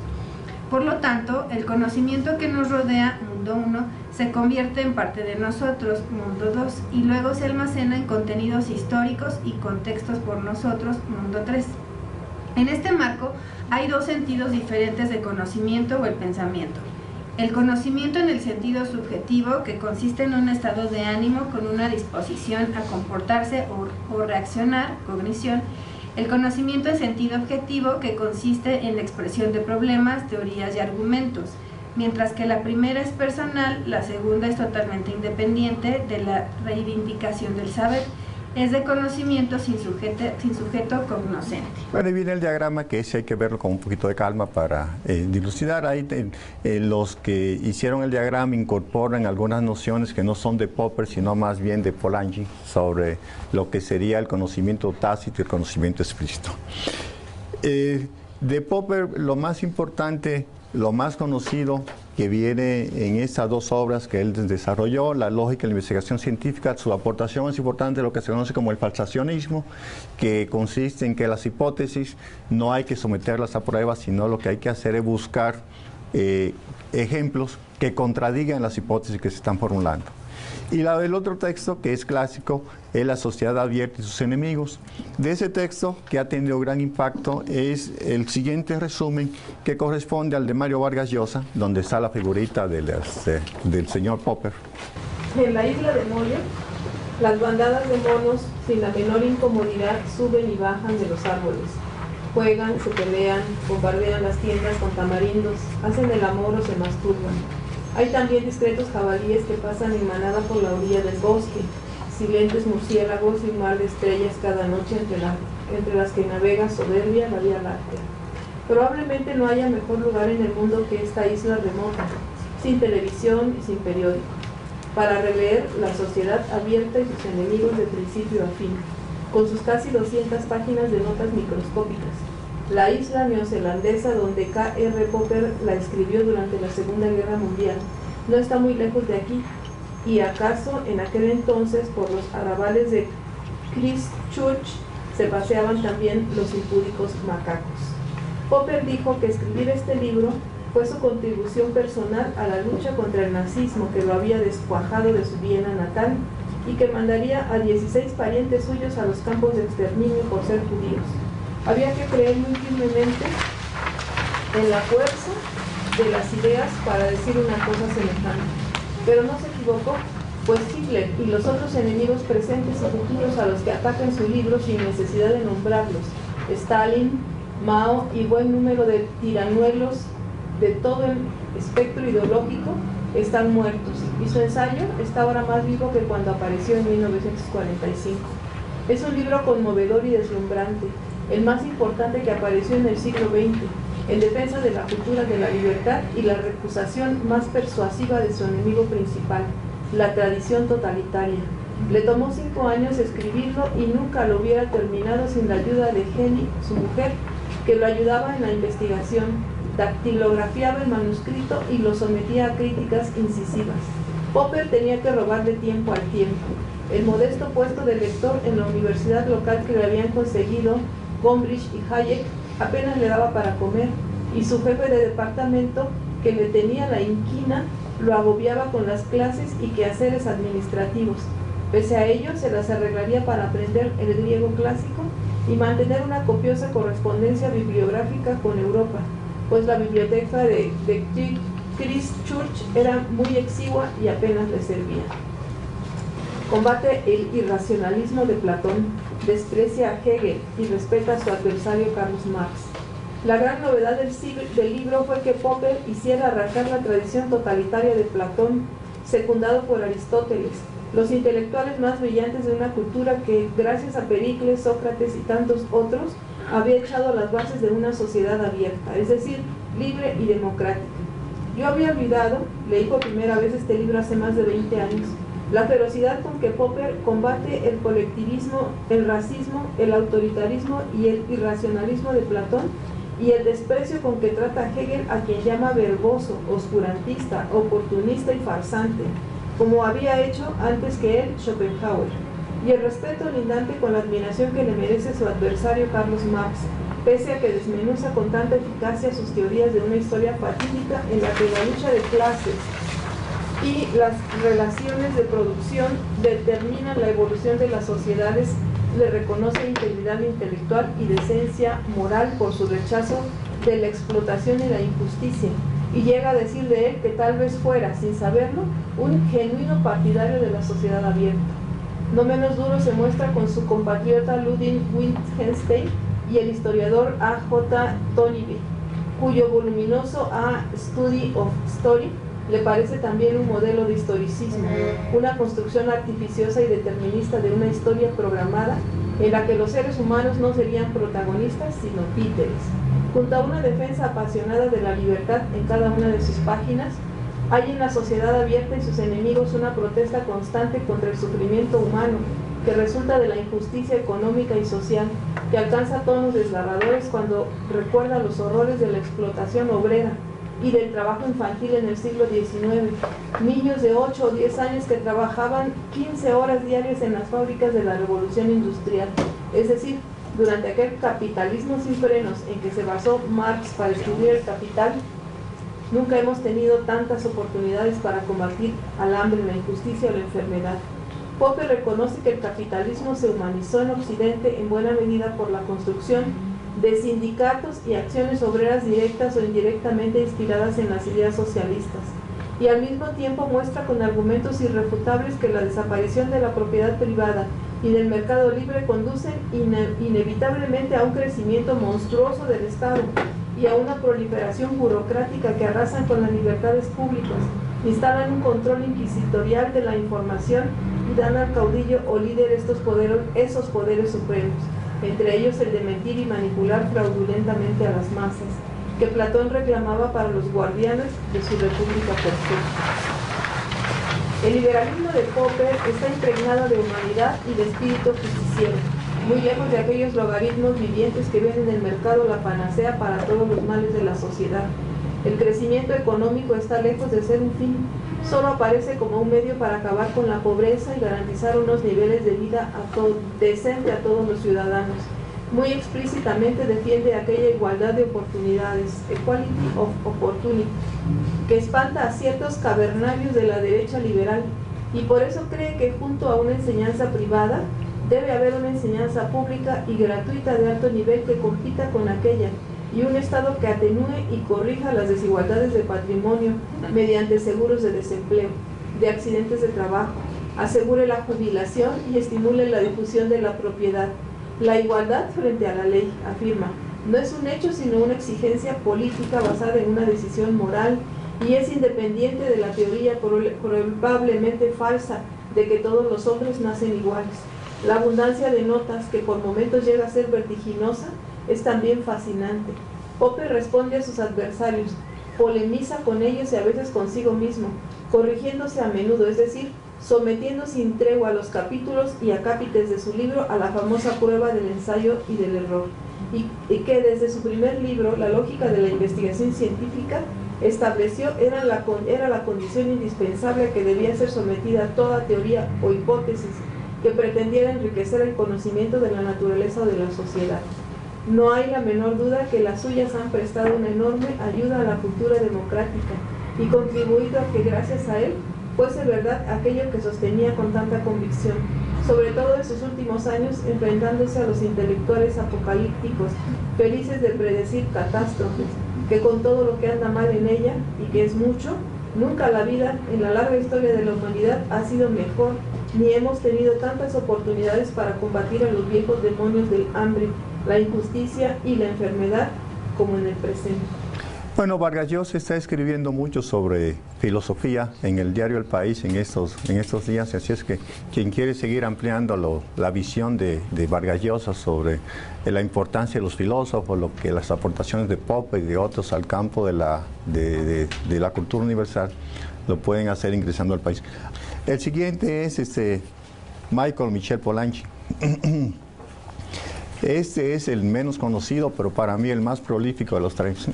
Por lo tanto, el conocimiento que nos rodea, mundo 1, se convierte en parte de nosotros, mundo 2, y luego se almacena en contenidos históricos y contextos por nosotros, mundo 3. En este marco, hay dos sentidos diferentes de conocimiento o el pensamiento. El conocimiento en el sentido subjetivo, que consiste en un estado de ánimo con una disposición a comportarse o reaccionar, cognición. El conocimiento en sentido objetivo, que consiste en la expresión de problemas, teorías y argumentos. Mientras que la primera es personal, la segunda es totalmente independiente de la reivindicación del saber. Es de conocimiento sin sujeto cognoscente. Bueno, ahí viene el diagrama, que ese hay que verlo con un poquito de calma para dilucidar. Ahí los que hicieron el diagrama incorporan algunas nociones que no son de Popper, sino más bien de Polanyi, sobre lo que sería el conocimiento tácito y el conocimiento explícito. De Popper, lo más importante, lo más conocido que viene en estas dos obras que él desarrolló, La lógica y la investigación científica, su aportación es importante, lo que se conoce como el falsacionismo, que consiste en que las hipótesis no hay que someterlas a prueba, sino lo que hay que hacer es buscar ejemplos que contradigan las hipótesis que se están formulando. Y el otro texto, que es clásico, es La sociedad abierta y sus enemigos. De ese texto, que ha tenido gran impacto, es el siguiente resumen, que corresponde al de Mario Vargas Llosa, donde está la figurita del señor Popper. En la isla de Moria, las bandadas de monos, sin la menor incomodidad, suben y bajan de los árboles. Juegan, se pelean, bombardean las tiendas con tamarindos, hacen el amor o se masturban. Hay también discretos jabalíes que pasan en manada por la orilla del bosque, silentes murciélagos y un mar de estrellas cada noche entre las que navega soberbia la Vía Láctea. Probablemente no haya mejor lugar en el mundo que esta isla remota, sin televisión y sin periódico, para releer La sociedad abierta y sus enemigos de principio a fin, con sus casi 200 páginas de notas microscópicas. La isla neozelandesa donde K.R. Popper la escribió durante la Segunda Guerra Mundial no está muy lejos de aquí, y acaso en aquel entonces por los arrabales de Christchurch se paseaban también los impúdicos macacos. Popper dijo que escribir este libro fue su contribución personal a la lucha contra el nazismo, que lo había descuajado de su Viena natal y que mandaría a 16 parientes suyos a los campos de exterminio por ser judíos. Había que creer muy firmemente en la fuerza de las ideas para decir una cosa semejante. Pero no se equivocó, pues Hitler y los otros enemigos presentes y futuros a los que ataca en su libro sin necesidad de nombrarlos, Stalin, Mao y buen número de tiranuelos de todo el espectro ideológico, están muertos, y su ensayo está ahora más vivo que cuando apareció en 1945. Es un libro conmovedor y deslumbrante, el más importante que apareció en el siglo XX, en defensa de la cultura de la libertad y la recusación más persuasiva de su enemigo principal, la tradición totalitaria. Le tomó 5 años escribirlo y nunca lo hubiera terminado sin la ayuda de Jenny, su mujer, que lo ayudaba en la investigación, dactilografiaba el manuscrito y lo sometía a críticas incisivas. Popper tenía que robarle tiempo al tiempo. El modesto puesto de lector en la universidad local que le habían conseguido Gombrich y Hayek apenas le daba para comer, y su jefe de departamento, que le tenía la inquina, lo agobiaba con las clases y quehaceres administrativos. Pese a ello, se las arreglaría para aprender el griego clásico y mantener una copiosa correspondencia bibliográfica con Europa, pues la biblioteca de Christchurch era muy exigua y apenas le servía. Combate el irracionalismo de Platón, desprecia a Hegel y respeta a su adversario Carlos Marx. La gran novedad del libro fue que Popper hiciera arrancar la tradición totalitaria de Platón, secundado por Aristóteles, los intelectuales más brillantes de una cultura que, gracias a Pericles, Sócrates y tantos otros, había echado las bases de una sociedad abierta, es decir, libre y democrática. Yo había olvidado, leí por primera vez este libro hace más de 20 años, la ferocidad con que Popper combate el colectivismo, el racismo, el autoritarismo y el irracionalismo de Platón, y el desprecio con que trata a Hegel, a quien llama verboso, oscurantista, oportunista y farsante, como había hecho antes que él Schopenhauer, y el respeto lindante con la admiración que le merece su adversario Carlos Marx, pese a que desmenuza con tanta eficacia sus teorías de una historia fatídica en la que la lucha de clases y las relaciones de producción determinan la evolución de las sociedades, le reconoce integridad intelectual y decencia moral por su rechazo de la explotación y la injusticia, y llega a decir de él que tal vez fuera, sin saberlo, un genuino partidario de la sociedad abierta. No menos duro se muestra con su compatriota Ludwig Wittgenstein y el historiador A.J. Toynbee, cuyo voluminoso A Study of Story le parece también un modelo de historicismo, una construcción artificiosa y determinista de una historia programada en la que los seres humanos no serían protagonistas, sino títeres. Junto a una defensa apasionada de la libertad en cada una de sus páginas, hay en la sociedad abierta y sus enemigos una protesta constante contra el sufrimiento humano, que resulta de la injusticia económica y social, que alcanza tonos desgarradores cuando recuerda los horrores de la explotación obrera y del trabajo infantil en el siglo XIX, niños de 8 o 10 años que trabajaban 15 horas diarias en las fábricas de la revolución industrial, es decir, durante aquel capitalismo sin frenos en que se basó Marx para escribir El Capital. Nunca hemos tenido tantas oportunidades para combatir al hambre, la injusticia o la enfermedad. Popper reconoce que el capitalismo se humanizó en Occidente en buena medida por la construcción de sindicatos y acciones obreras directas o indirectamente inspiradas en las ideas socialistas, y al mismo tiempo muestra con argumentos irrefutables que la desaparición de la propiedad privada y del mercado libre conducen inevitablemente a un crecimiento monstruoso del Estado y a una proliferación burocrática que arrasan con las libertades públicas, instalan un control inquisitorial de la información y dan al caudillo o líder esos poderes supremos, entre ellos el de mentir y manipular fraudulentamente a las masas, que Platón reclamaba para los guardianes de su república perfecta. El liberalismo de Popper está impregnado de humanidad y de espíritu justiciero, muy lejos de aquellos logaritmos vivientes que ven en el mercado la panacea para todos los males de la sociedad. El crecimiento económico está lejos de ser un fin, solo aparece como un medio para acabar con la pobreza y garantizar unos niveles de vida decente a todos los ciudadanos. Muy explícitamente defiende aquella igualdad de oportunidades, equality of opportunity, que espanta a ciertos cavernarios de la derecha liberal, y por eso cree que junto a una enseñanza privada debe haber una enseñanza pública y gratuita de alto nivel que compita con aquella, y un Estado que atenúe y corrija las desigualdades de patrimonio mediante seguros de desempleo, de accidentes de trabajo, asegure la jubilación y estimule la difusión de la propiedad. La igualdad frente a la ley, afirma, no es un hecho sino una exigencia política basada en una decisión moral y es independiente de la teoría probablemente falsa de que todos los hombres nacen iguales. La abundancia de notas, que por momentos llega a ser vertiginosa, es también fascinante. Popper responde a sus adversarios, polemiza con ellos y a veces consigo mismo, corrigiéndose a menudo, es decir, sometiendo sin tregua a los capítulos y acápites de su libro a la famosa prueba del ensayo y del error, y que desde su primer libro, La lógica de la investigación científica, estableció era la condición indispensable a que debía ser sometida toda teoría o hipótesis que pretendiera enriquecer el conocimiento de la naturaleza o de la sociedad. No hay la menor duda que las suyas han prestado una enorme ayuda a la cultura democrática y contribuido a que gracias a él fuese verdad aquello que sostenía con tanta convicción, sobre todo en sus últimos años, enfrentándose a los intelectuales apocalípticos, felices de predecir catástrofes, que con todo lo que anda mal en ella, y que es mucho, nunca la vida, en la larga historia de la humanidad, ha sido mejor, ni hemos tenido tantas oportunidades para combatir a los viejos demonios del hambre, la injusticia y la enfermedad, como en el presente. Bueno, Vargas Llosa está escribiendo mucho sobre filosofía en el diario El País en estos días, así es que quien quiere seguir ampliando la visión de Vargas Llosa sobre la importancia de los filósofos, las aportaciones de Popper y de otros al campo de la cultura universal, lo pueden hacer ingresando al País. El siguiente es Michel Polanyi. Este es el menos conocido, pero para mí el más prolífico de los tres.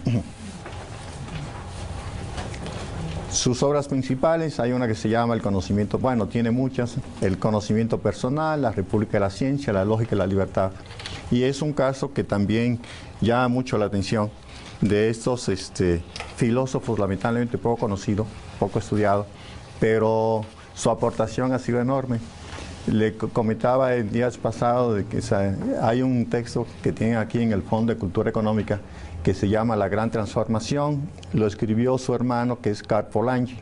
Sus obras principales, hay una que se llama El conocimiento, bueno, tiene muchas, El conocimiento personal, La República de la Ciencia, La lógica y la libertad. Y es un caso que también llama mucho la atención de estos filósofos lamentablemente poco conocidos, poco estudiados, pero su aportación ha sido enorme. Le comentaba el día pasado de que hay un texto que tienen aquí en el Fondo de Cultura Económica que se llama La Gran Transformación, lo escribió su hermano que es Karl Polanyi,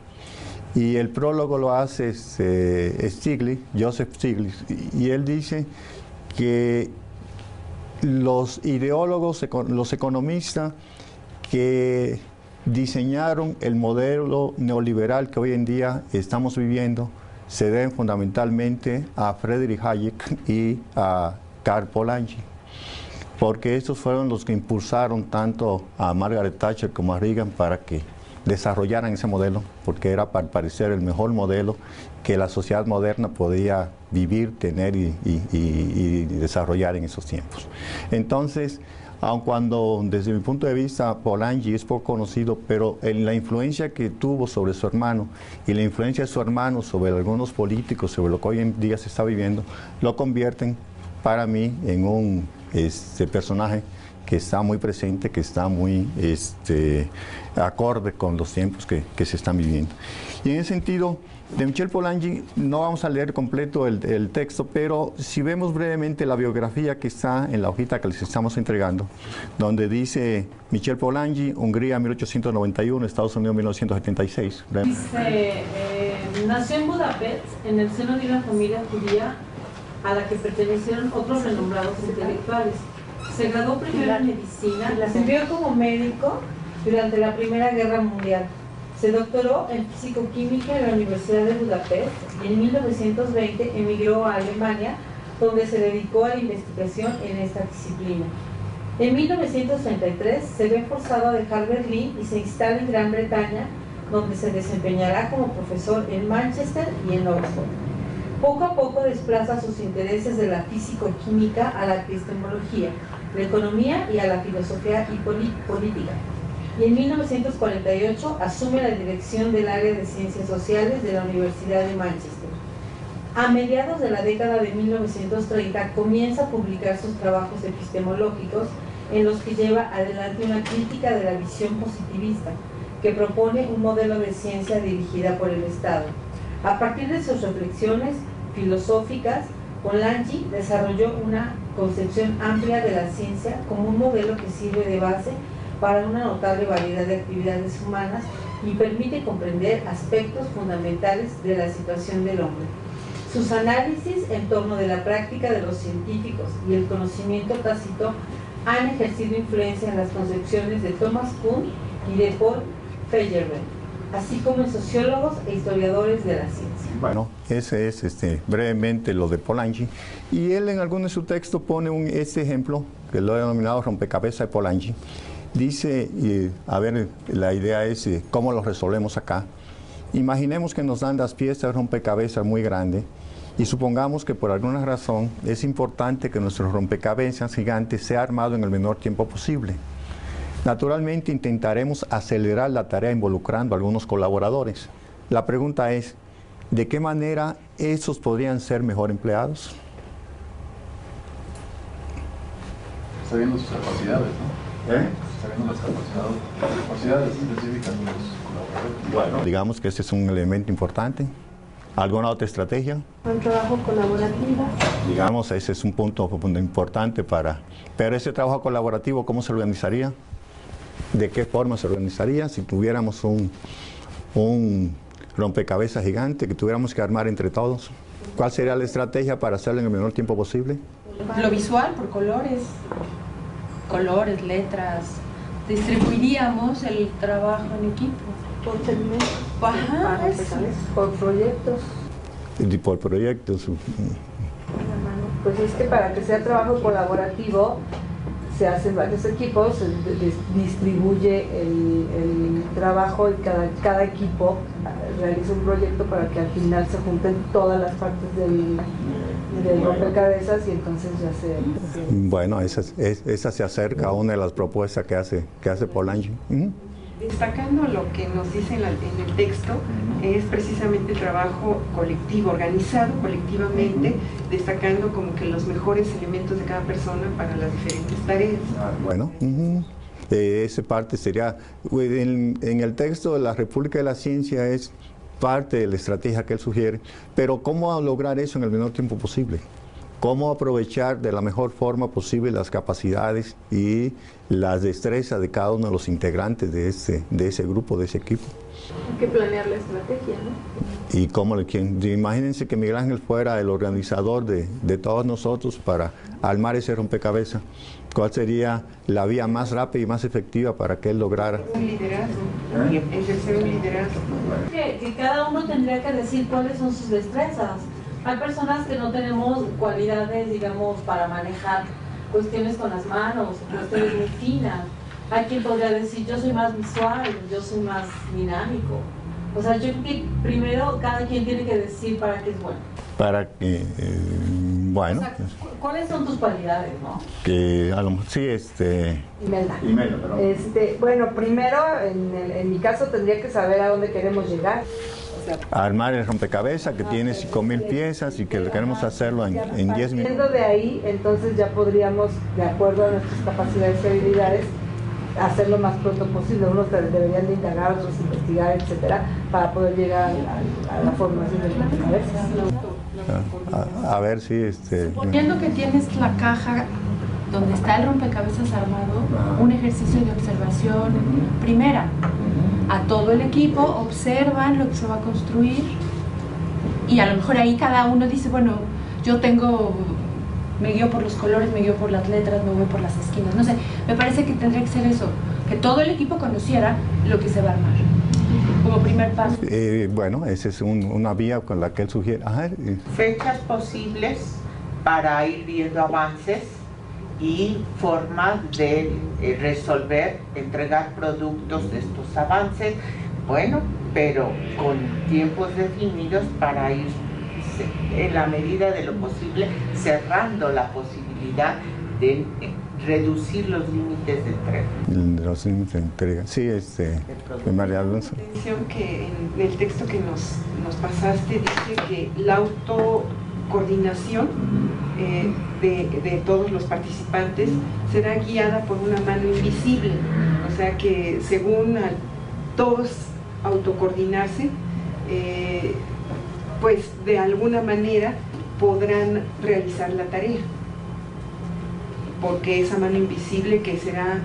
y el prólogo lo hace Joseph Stiglitz, y él dice que los ideólogos, los economistas que diseñaron el modelo neoliberal que hoy en día estamos viviendo se deben fundamentalmente a Friedrich Hayek y a Karl Polanyi, porque estos fueron los que impulsaron tanto a Margaret Thatcher como a Reagan para que desarrollaran ese modelo, porque era, al parecer, el mejor modelo que la sociedad moderna podía vivir, tener y desarrollar en esos tiempos. Entonces, aun cuando desde mi punto de vista Polanyi es poco conocido, pero en la influencia que tuvo sobre su hermano y la influencia de su hermano sobre algunos políticos, sobre lo que hoy en día se está viviendo, lo convierten para mí en un personaje que está muy presente, que está muy acorde con los tiempos que se están viviendo. Y en ese sentido, de Michel Polanyi no vamos a leer completo el texto, pero si vemos brevemente la biografía que está en la hojita que les estamos entregando, donde dice Michel Polanyi, Hungría 1891, Estados Unidos 1976. Dice, nació en Budapest, en el seno de una familia judía a la que pertenecieron otros renombrados intelectuales. Se graduó primero en medicina, sirvió como médico durante la Primera Guerra Mundial. Se doctoró en físico-química en la Universidad de Budapest y en 1920 emigró a Alemania, donde se dedicó a la investigación en esta disciplina. En 1933 se ve forzado a dejar Berlín y se instala en Gran Bretaña, donde se desempeñará como profesor en Manchester y en Oxford. Poco a poco desplaza sus intereses de la físico-química a la epistemología, la economía y a la filosofía y política. Y en 1948 asume la dirección del área de Ciencias Sociales de la Universidad de Manchester. A mediados de la década de 1930 comienza a publicar sus trabajos epistemológicos en los que lleva adelante una crítica de la visión positivista, que propone un modelo de ciencia dirigida por el Estado. A partir de sus reflexiones filosóficas, Polanyi desarrolló una concepción amplia de la ciencia como un modelo que sirve de base para una notable variedad de actividades humanas y permite comprender aspectos fundamentales de la situación del hombre. Sus análisis en torno de la práctica de los científicos y el conocimiento tácito han ejercido influencia en las concepciones de Thomas Kuhn y de Paul Feyerabend, así como en sociólogos e historiadores de la ciencia. Bueno, ese es brevemente lo de Polanyi, y él en alguno de sus textos pone este ejemplo, que lo he denominado rompecabezas de Polanyi. Dice, a ver, la idea es cómo lo resolvemos acá. Imaginemos que nos dan las piezas de rompecabezas muy grandes y supongamos que por alguna razón es importante que nuestro rompecabezas gigante sea armado en el menor tiempo posible. Naturalmente intentaremos acelerar la tarea involucrando a algunos colaboradores. La pregunta es, ¿de qué manera esos podrían ser mejor empleados? Sabiendo sus capacidades, ¿no? sabiendo las capacidades específicas de los colaboradores. Bueno, digamos que ese es un elemento importante. ¿Alguna otra estrategia? Un trabajo colaborativo. Digamos, ese es un punto importante para... Pero ese trabajo colaborativo, ¿cómo se organizaría? ¿De qué forma se organizaría? Si tuviéramos un rompecabezas gigante que tuviéramos que armar entre todos, ¿cuál sería la estrategia para hacerlo en el menor tiempo posible? Lo visual, por colores, letras. Distribuiríamos el trabajo en equipo. Por segmentos. Ajá, por proyectos. Y por proyectos. Pues es que para que sea trabajo colaborativo se hacen varios equipos, se distribuye el trabajo y cada equipo realiza un proyecto para que al final se junten todas las partes del rompecabezas y entonces ya se... Bueno, esa se acerca a una de las propuestas que hace Polanyi. Destacando lo que nos dice en el texto, es precisamente trabajo colectivo, organizado colectivamente, destacando como que los mejores elementos de cada persona para las diferentes tareas. Bueno, esa parte sería, en el texto de la República de la Ciencia es parte de la estrategia que él sugiere, pero ¿cómo lograr eso en el menor tiempo posible? ¿Cómo aprovechar de la mejor forma posible las capacidades y las destrezas de cada uno de los integrantes de ese grupo, de ese equipo? Hay que planear la estrategia, ¿no? Y cómo imagínense que Miguel Ángel fuera el organizador de todos nosotros para armar ese rompecabezas. ¿Cuál sería la vía más rápida y más efectiva para que él lograra? Un liderazgo, ejercer un liderazgo. Que cada uno tendría que decir cuáles son sus destrezas. Hay personas que no tenemos cualidades, digamos, para manejar cuestiones con las manos, cuestiones muy finas. Hay quien podría decir, yo soy más visual, yo soy más dinámico. O sea, yo creo que primero cada quien tiene que decir para qué es bueno. Para que, bueno... O sea, ¿cuáles son tus cualidades, no? Que a lo mejor, sí, Imelda, perdón. Bueno, primero, en mi caso, tendría que saber a dónde queremos llegar. Armar el rompecabezas que tiene 5.000 piezas y que queremos hacerlo en 10 minutos. Partiendo de ahí, entonces ya podríamos, de acuerdo a nuestras capacidades y habilidades, hacerlo lo más pronto posible. Unos deberían de indagar, otros investigar, etcétera, para poder llegar a la formación del rompecabezas. A ver si... Suponiendo que tienes la caja donde está el rompecabezas armado, un ejercicio de observación primera. A todo el equipo, observan lo que se va a construir y a lo mejor ahí cada uno dice, bueno, me guío por los colores, me guío por las letras, me voy por las esquinas, no sé, me parece que tendría que ser eso, que todo el equipo conociera lo que se va a armar, como primer paso. Bueno, esa es una vía con la que él sugiere. Fechas posibles para ir viendo avances y formas de resolver, entregar productos de estos avances, bueno, pero con tiempos definidos para ir, en la medida de lo posible, cerrando la posibilidad de reducir los límites de entrega. Los límites de entrega, sí, María Alonso. Atención que en el texto que nos pasaste dice que la autocoordinación de todos los participantes será guiada por una mano invisible, o sea que según todos autocoordinarse, pues de alguna manera podrán realizar la tarea, porque esa mano invisible que será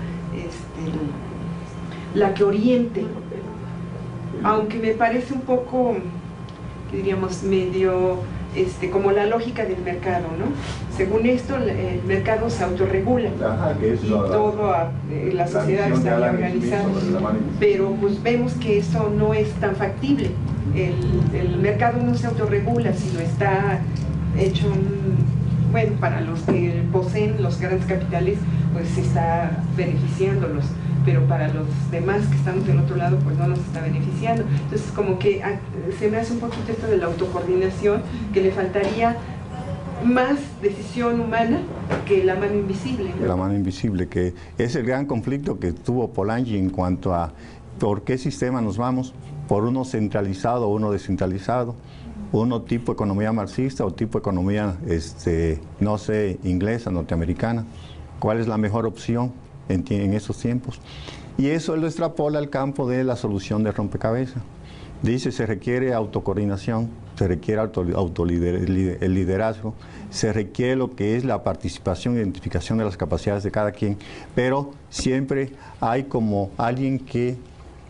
la que oriente, aunque me parece un poco, diríamos, medio como la lógica del mercado, ¿no? Según esto, el mercado se autorregula y toda la sociedad estaría organizada, pero pues vemos que eso no es tan factible. El mercado no se autorregula, sino está hecho bueno, para los que poseen los grandes capitales, pues se está beneficiándolos, pero para los demás que estamos del otro lado, pues no nos está beneficiando. Entonces, como que se me hace un poquito esto de la autocoordinación, que le faltaría más decisión humana que la mano invisible, ¿no? La mano invisible, que es el gran conflicto que tuvo Polanyi en cuanto a por qué sistema nos vamos, por uno centralizado o uno descentralizado, uno tipo economía marxista o tipo economía, no sé, inglesa, norteamericana. ¿Cuál es la mejor opción en esos tiempos. Y eso lo extrapola al campo de la solución de rompecabezas. Dice, se requiere autocoordinación, se requiere el liderazgo, se requiere lo que es la participación e identificación de las capacidades de cada quien, pero siempre hay como alguien que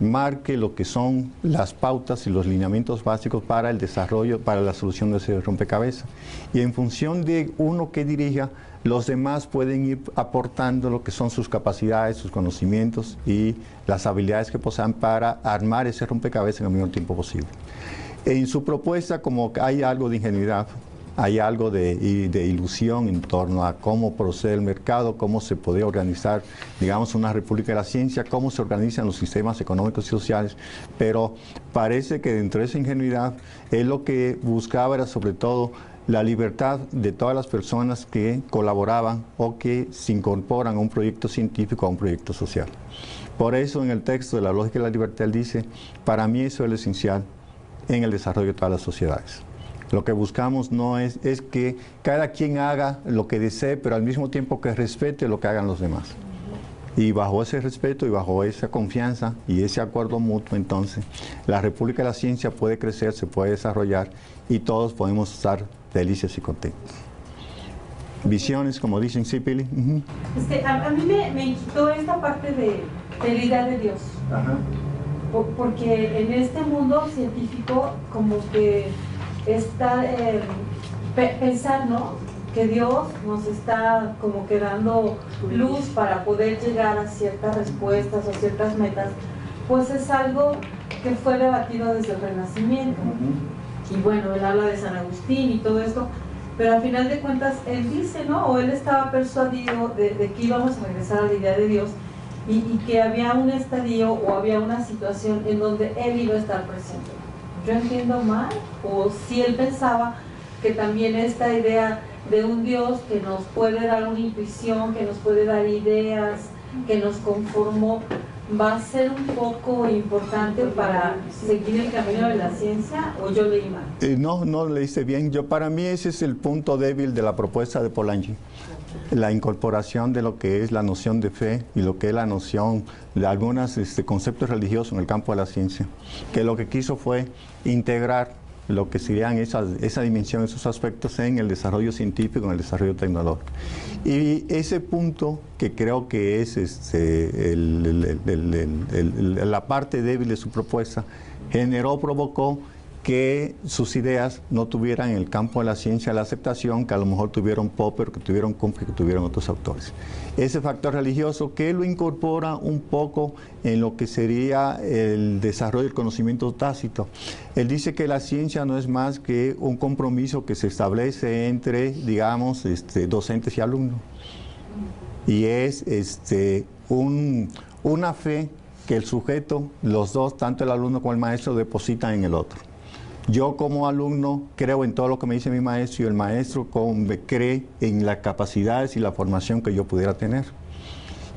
marque lo que son las pautas y los lineamientos básicos para el desarrollo, para la solución de ese rompecabezas. Y en función de uno que dirija, los demás pueden ir aportando lo que son sus capacidades, sus conocimientos y las habilidades que posean para armar ese rompecabezas en el menor tiempo posible. En su propuesta, como hay algo de ingenuidad, hay algo de ilusión en torno a cómo procede el mercado, cómo se puede organizar, digamos, una república de la ciencia, cómo se organizan los sistemas económicos y sociales, pero parece que dentro de esa ingenuidad él lo que buscaba era sobre todo la libertad de todas las personas que colaboraban o que se incorporan a un proyecto científico, a un proyecto social. Por eso en el texto de la lógica de la libertad él dice, para mí eso es lo esencial en el desarrollo de todas las sociedades. Lo que buscamos no es que cada quien haga lo que desee, pero al mismo tiempo que respete lo que hagan los demás. Y bajo ese respeto y bajo esa confianza y ese acuerdo mutuo, entonces, la República de la Ciencia puede crecer, se puede desarrollar y todos podemos estar felices y contentos. Visiones, como dicen, sí, Pili. A mí me inquietó esta parte de la idea de Dios. Ajá. Porque en este mundo científico como que está pensar, ¿no?, que Dios nos está como que dando luz para poder llegar a ciertas respuestas o ciertas metas, pues es algo que fue debatido desde el Renacimiento. Y bueno, él habla de San Agustín y todo esto, pero al final de cuentas él dice, ¿no?, o él estaba persuadido de que íbamos a regresar a la idea de Dios y que había un estadio o había una situación en donde él iba a estar presente. ¿Yo entiendo mal? ¿O si él pensaba que también esta idea de un Dios que nos puede dar una intuición, que nos puede dar ideas, que nos conformó, va a ser un poco importante para seguir el camino de la ciencia, o yo leí mal? No leíste bien. Para mí ese es el punto débil de la propuesta de Polanyi. La incorporación de lo que es la noción de fe y lo que es la noción de algunos conceptos religiosos en el campo de la ciencia, que lo que quiso fue integrar lo que serían esa dimensión, esos aspectos en el desarrollo científico, en el desarrollo tecnológico. Y ese punto que creo que es la parte débil de su propuesta, provocó que sus ideas no tuvieran en el campo de la ciencia la aceptación que a lo mejor tuvieron Popper, que tuvieron Kuhn, que tuvieron otros autores. Ese factor religioso que lo incorpora un poco en lo que sería el desarrollo del conocimiento tácito. Él dice que la ciencia no es más que un compromiso que se establece entre, digamos, docentes y alumnos. Y es una fe que el sujeto, los dos, tanto el alumno como el maestro, depositan en el otro. Yo como alumno creo en todo lo que me dice mi maestro y el maestro cree en las capacidades y la formación que yo pudiera tener.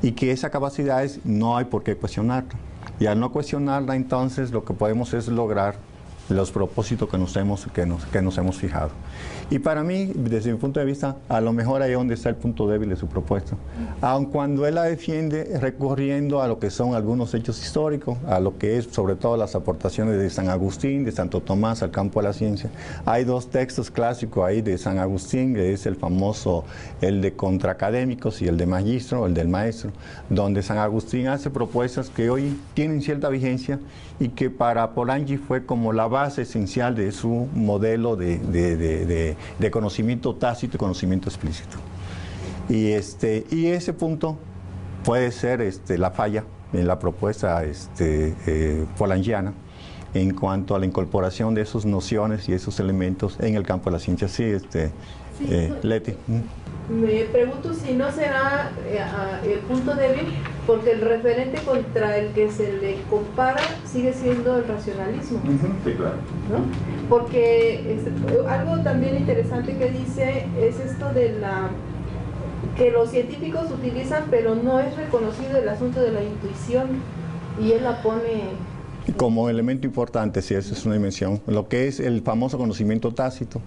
Y que esas capacidades no hay por qué cuestionarla. Y al no cuestionarla, entonces lo que podemos es lograr los propósitos que nos hemos fijado. Y para mí, desde mi punto de vista, a lo mejor ahí es donde está el punto débil de su propuesta. Aun cuando él la defiende recurriendo a lo que son algunos hechos históricos, a lo que es sobre todo las aportaciones de San Agustín, de Santo Tomás al campo de la ciencia. Hay dos textos clásicos ahí de San Agustín, que es el famoso, el de Contra Académicos y el de Magistro, el del Maestro, donde San Agustín hace propuestas que hoy tienen cierta vigencia y que para Polanyi fue como la base esencial de su modelo de conocimiento tácito y conocimiento explícito. Y ese punto puede ser la falla en la propuesta polanyiana en cuanto a la incorporación de esas nociones y esos elementos en el campo de la ciencia. Sí, Leti. Me pregunto si no será el punto débil, porque el referente contra el que se le compara sigue siendo el racionalismo. Sí, claro. ¿No? Porque algo también interesante que dice es esto de que los científicos utilizan, pero no es reconocido el asunto de la intuición, y él la pone como elemento importante. Sí, esa es una dimensión. Lo que es el famoso conocimiento tácito,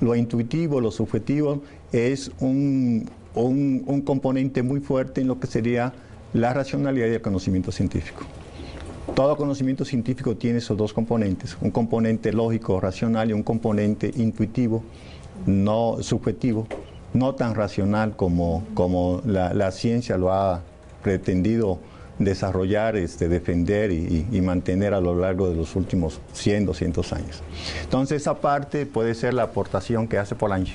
lo intuitivo, lo subjetivo, es un un componente muy fuerte en lo que sería la racionalidad y el conocimiento científico. Todo conocimiento científico tiene esos dos componentes, un componente lógico, racional, y un componente intuitivo, no subjetivo, no tan racional como la ciencia lo ha pretendido desarrollar, defender y mantener a lo largo de los últimos 100, 200 años. Entonces esa parte puede ser la aportación que hace Polanyi,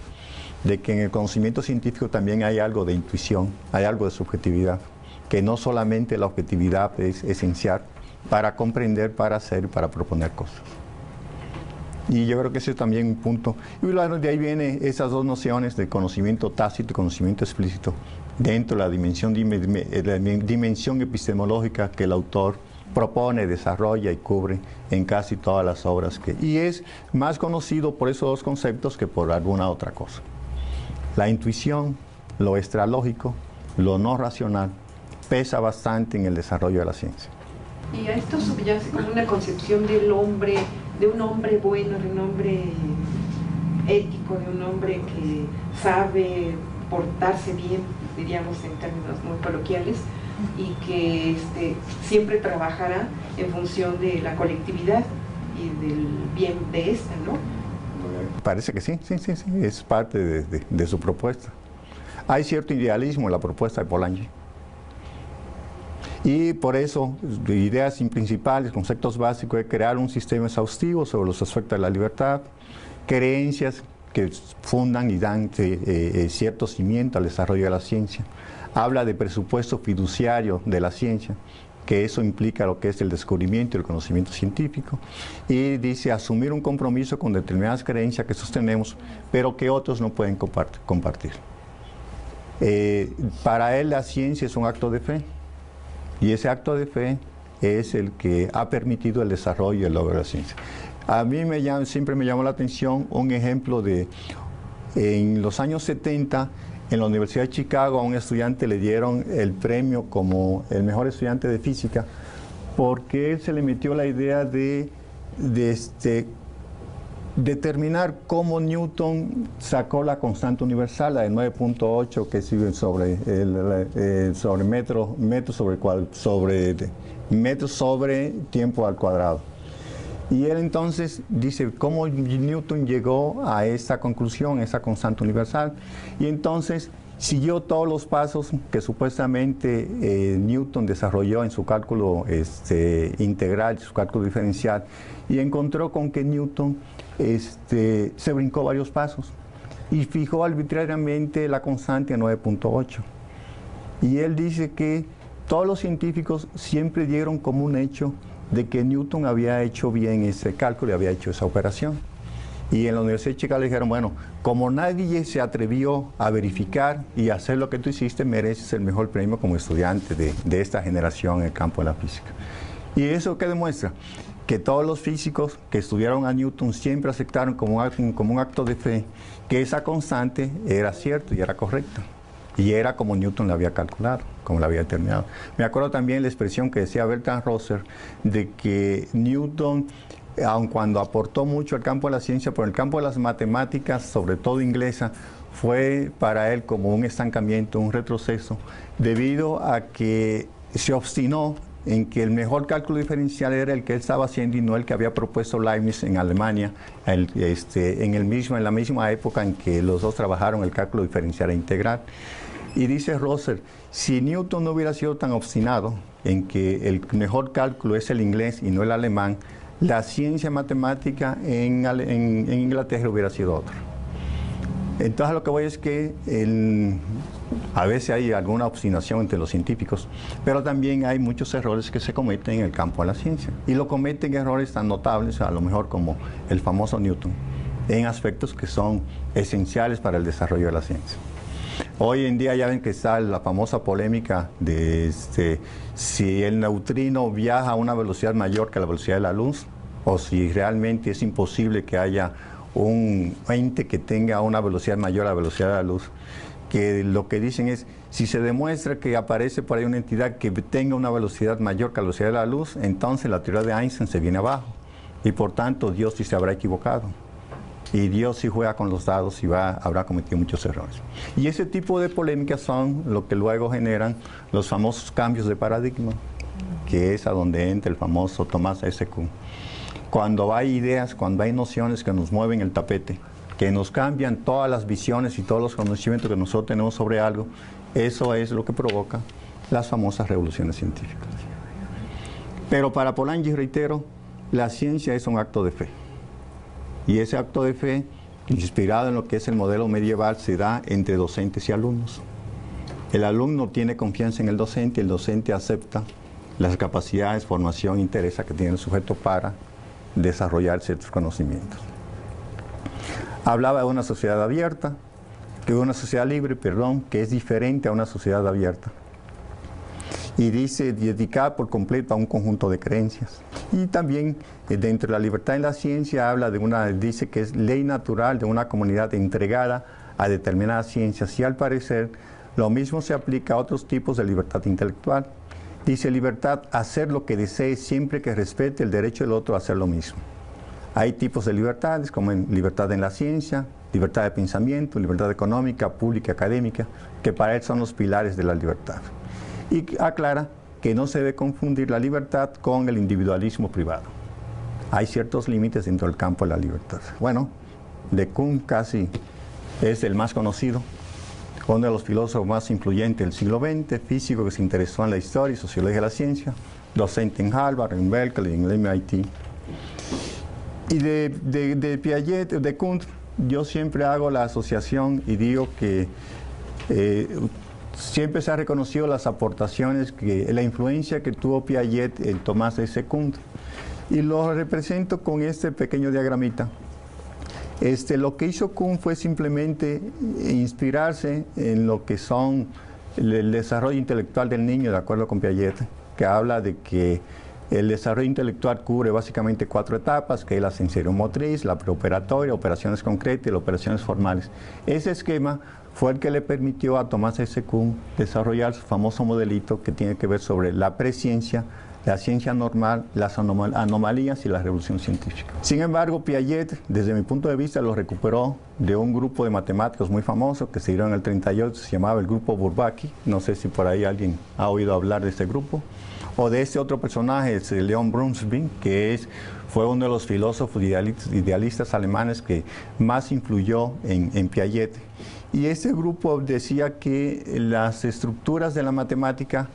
de que en el conocimiento científico también hay algo de intuición, hay algo de subjetividad, que no solamente la objetividad es esencial para comprender, para hacer, para proponer cosas. Y yo creo que ese es también un punto. Y luego de ahí vienen esas dos nociones de conocimiento tácito y conocimiento explícito dentro de la dimensión epistemológica que el autor propone, desarrolla y cubre en casi todas las obras. Y es más conocido por esos dos conceptos que por alguna otra cosa. La intuición, lo extralógico, lo no racional, pesa bastante en el desarrollo de la ciencia. Y a esto subyace como una concepción del hombre, de un hombre bueno, de un hombre ético, de un hombre que sabe portarse bien, diríamos en términos muy coloquiales, y que siempre trabajará en función de la colectividad y del bien de esta, ¿no? Parece que sí, es parte de su propuesta. Hay cierto idealismo en la propuesta de Polanyi. Y por eso, ideas principales, conceptos básicos de crear un sistema exhaustivo sobre los aspectos de la libertad, creencias que fundan y dan cierto cimiento al desarrollo de la ciencia. Habla de presupuesto fiduciario de la ciencia, que eso implica lo que es el descubrimiento y el conocimiento científico. Y dice asumir un compromiso con determinadas creencias que sostenemos, pero que otros no pueden compartir. Para él la ciencia es un acto de fe. Y ese acto de fe es el que ha permitido el desarrollo y el logro de la ciencia. A mí siempre me llamó la atención un ejemplo en los años 70, en la Universidad de Chicago, a un estudiante le dieron el premio como el mejor estudiante de física, porque él se le metió la idea de determinar cómo Newton sacó la constante universal, la de 9.8, que es sobre metro sobre tiempo al cuadrado. Y él entonces dice cómo Newton llegó a esa conclusión, esa constante universal, y entonces siguió todos los pasos que supuestamente Newton desarrolló en su cálculo integral, su cálculo diferencial, y encontró con que Newton se brincó varios pasos y fijó arbitrariamente la constante a 9.8. Y él dice que todos los científicos siempre dieron como un hecho de que Newton había hecho bien ese cálculo y había hecho esa operación. Y en la Universidad de Chicago le dijeron, bueno, como nadie se atrevió a verificar y hacer lo que tú hiciste, mereces el mejor premio como estudiante de esta generación en el campo de la física. ¿Y eso qué demuestra? Que todos los físicos que estudiaron a Newton siempre aceptaron como un acto de fe que esa constante era cierta y era correcta. Y era como Newton la había calculado, como la había determinado. Me acuerdo también la expresión que decía Bertrand Russell de que Newton, aun cuando aportó mucho al campo de la ciencia, por el campo de las matemáticas, sobre todo inglesa, fue para él como un estancamiento, un retroceso, debido a que se obstinó en que el mejor cálculo diferencial era el que él estaba haciendo y no el que había propuesto Leibniz en Alemania, en la misma época en que los dos trabajaron el cálculo diferencial e integral. Y dice Russell, si Newton no hubiera sido tan obstinado en que el mejor cálculo es el inglés y no el alemán, la ciencia matemática en Inglaterra hubiera sido otra. Entonces lo que voy es que a veces hay alguna obstinación entre los científicos, pero también hay muchos errores que se cometen en el campo de la ciencia. Y lo cometen errores tan notables, a lo mejor como el famoso Newton, en aspectos que son esenciales para el desarrollo de la ciencia. Hoy en día ya ven que está la famosa polémica de si el neutrino viaja a una velocidad mayor que la velocidad de la luz, o si realmente es imposible que haya un ente que tenga una velocidad mayor a la velocidad de la luz. Que lo que dicen es, si se demuestra que aparece por ahí una entidad que tenga una velocidad mayor que la velocidad de la luz, entonces la teoría de Einstein se viene abajo, y por tanto Dios sí se habrá equivocado. y Dios sí juega con los dados y habrá cometido muchos errores. Y ese tipo de polémicas son lo que luego generan los famosos cambios de paradigma, que es a donde entra el famoso Thomas S. Kuhn. Cuando hay ideas, cuando hay nociones que nos mueven el tapete, que nos cambian todas las visiones y todos los conocimientos que nosotros tenemos sobre algo, eso es lo que provoca las famosas revoluciones científicas. Pero para Polanyi, reitero, la ciencia es un acto de fe. Y ese acto de fe, inspirado en lo que es el modelo medieval, se da entre docentes y alumnos. El alumno tiene confianza en el docente acepta las capacidades, formación, interés que tiene el sujeto para desarrollar ciertos conocimientos. Hablaba de una sociedad abierta, de una sociedad libre, que es diferente a una sociedad abierta. Y dice, dedicada por completo a un conjunto de creencias. Y también, dentro de la libertad en la ciencia, dice que es ley natural de una comunidad entregada a determinadas ciencias. Y al parecer, lo mismo se aplica a otros tipos de libertad intelectual. Dice, libertad, hacer lo que desee siempre que respete el derecho del otro a hacer lo mismo. Hay tipos de libertades, como libertad en la ciencia, libertad de pensamiento, libertad económica, pública, académica, que para él son los pilares de la libertad. Y aclara que no se debe confundir la libertad con el individualismo privado. Hay ciertos límites dentro del campo de la libertad. Bueno, de Kuhn casi es el más conocido, uno de los filósofos más influyentes del siglo XX, físico que se interesó en la historia y sociología de la ciencia, docente en Harvard, en Berkeley, en el MIT. Y de Piaget, de Kuhn, yo siempre hago la asociación y digo que siempre se ha reconocido las aportaciones, la influencia que tuvo Piaget en Thomas S. Kuhn. Y lo represento con este pequeño diagramita. Lo que hizo Kuhn fue simplemente inspirarse en lo que son el desarrollo intelectual del niño, de acuerdo con Piaget, que habla de que el desarrollo intelectual cubre básicamente 4 etapas, que es la sensorial-motriz, la preoperatoria, operaciones concretas y las operaciones formales. Ese esquema fue el que le permitió a Thomas S. Kuhn desarrollar su famoso modelito que tiene que ver sobre la presciencia, la ciencia normal, las anomalías y la revolución científica. Sin embargo, Piaget, desde mi punto de vista, lo recuperó de un grupo de matemáticos muy famoso que se dio en el 38, se llamaba el grupo Bourbaki. No sé si por ahí alguien ha oído hablar de este grupo. O de este otro personaje, Leon Brunswick, que fue uno de los filósofos idealistas alemanes que más influyó en Piaget. Y este grupo decía que las estructuras de la matemática,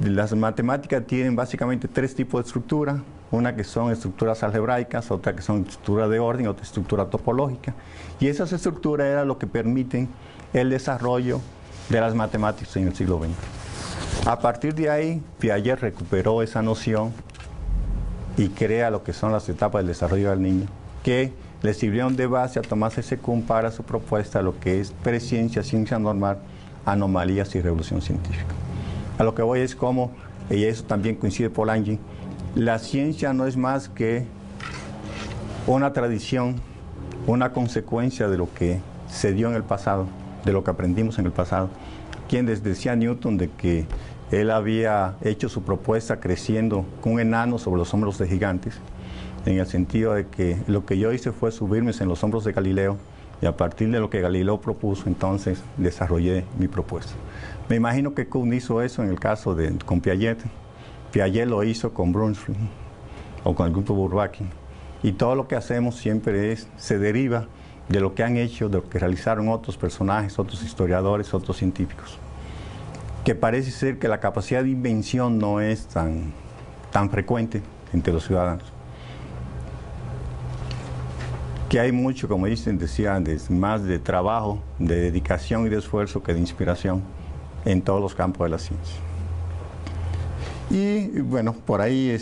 las matemáticas tienen básicamente 3 tipos de estructura, una que son estructuras algebraicas, otra que son estructuras de orden, otra estructura topológica. Y esas estructuras eran lo que permiten el desarrollo de las matemáticas en el siglo XX. A partir de ahí, Piaget recuperó esa noción y crea lo que son las etapas del desarrollo del niño, que le sirvieron de base a Thomas S. Kuhn para su propuesta, lo que es presciencia, ciencia normal, anomalías y revolución científica. A lo que voy es como, y eso también coincide Polanyi, la ciencia no es más que una tradición, una consecuencia de lo que se dio en el pasado, de lo que aprendimos en el pasado. Quien les decía a Newton de que él había hecho su propuesta creciendo con un enano sobre los hombros de gigantes, en el sentido de que lo que yo hice fue subirme en los hombros de Galileo y a partir de lo que Galileo propuso, entonces desarrollé mi propuesta. Me imagino que Kuhn hizo eso en el caso con Piaget. Piaget lo hizo con Brunswick o con el grupo Bourbaki. Y todo lo que hacemos siempre se deriva de lo que han hecho, de lo que realizaron otros personajes, otros historiadores, otros científicos. Que parece ser que la capacidad de invención no es tan frecuente entre los ciudadanos. Que hay mucho, como decía antes, más de trabajo, de dedicación y de esfuerzo que de inspiración en todos los campos de la ciencia. Y bueno, por ahí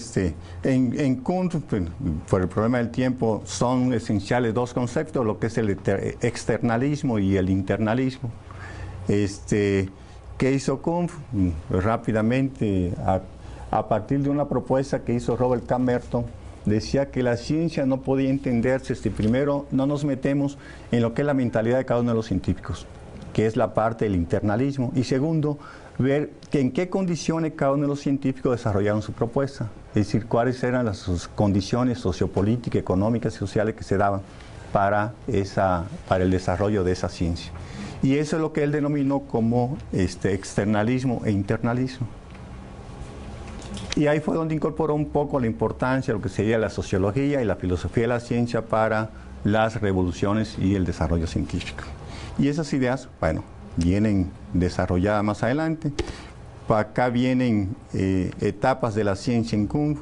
en Kuhn, por el problema del tiempo, son esenciales 2 conceptos, lo que es el externalismo y el internalismo. ¿Qué hizo Kuhn? Rápidamente, a partir de una propuesta que hizo Robert K. Merton, decía que la ciencia no podía entenderse si primero no nos metemos en lo que es la mentalidad de cada uno de los científicos, que es la parte del internalismo, y segundo, ver en qué condiciones cada uno de los científicos desarrollaron su propuesta, es decir, cuáles eran las condiciones sociopolíticas, económicas y sociales que se daban para el desarrollo de esa ciencia. Y eso es lo que él denominó como externalismo e internalismo. Y ahí fue donde incorporó un poco la importancia de lo que sería la sociología y la filosofía de la ciencia para las revoluciones y el desarrollo científico. Y esas ideas, bueno, vienen desarrolladas más adelante. Acá vienen etapas de la ciencia en Kuhn.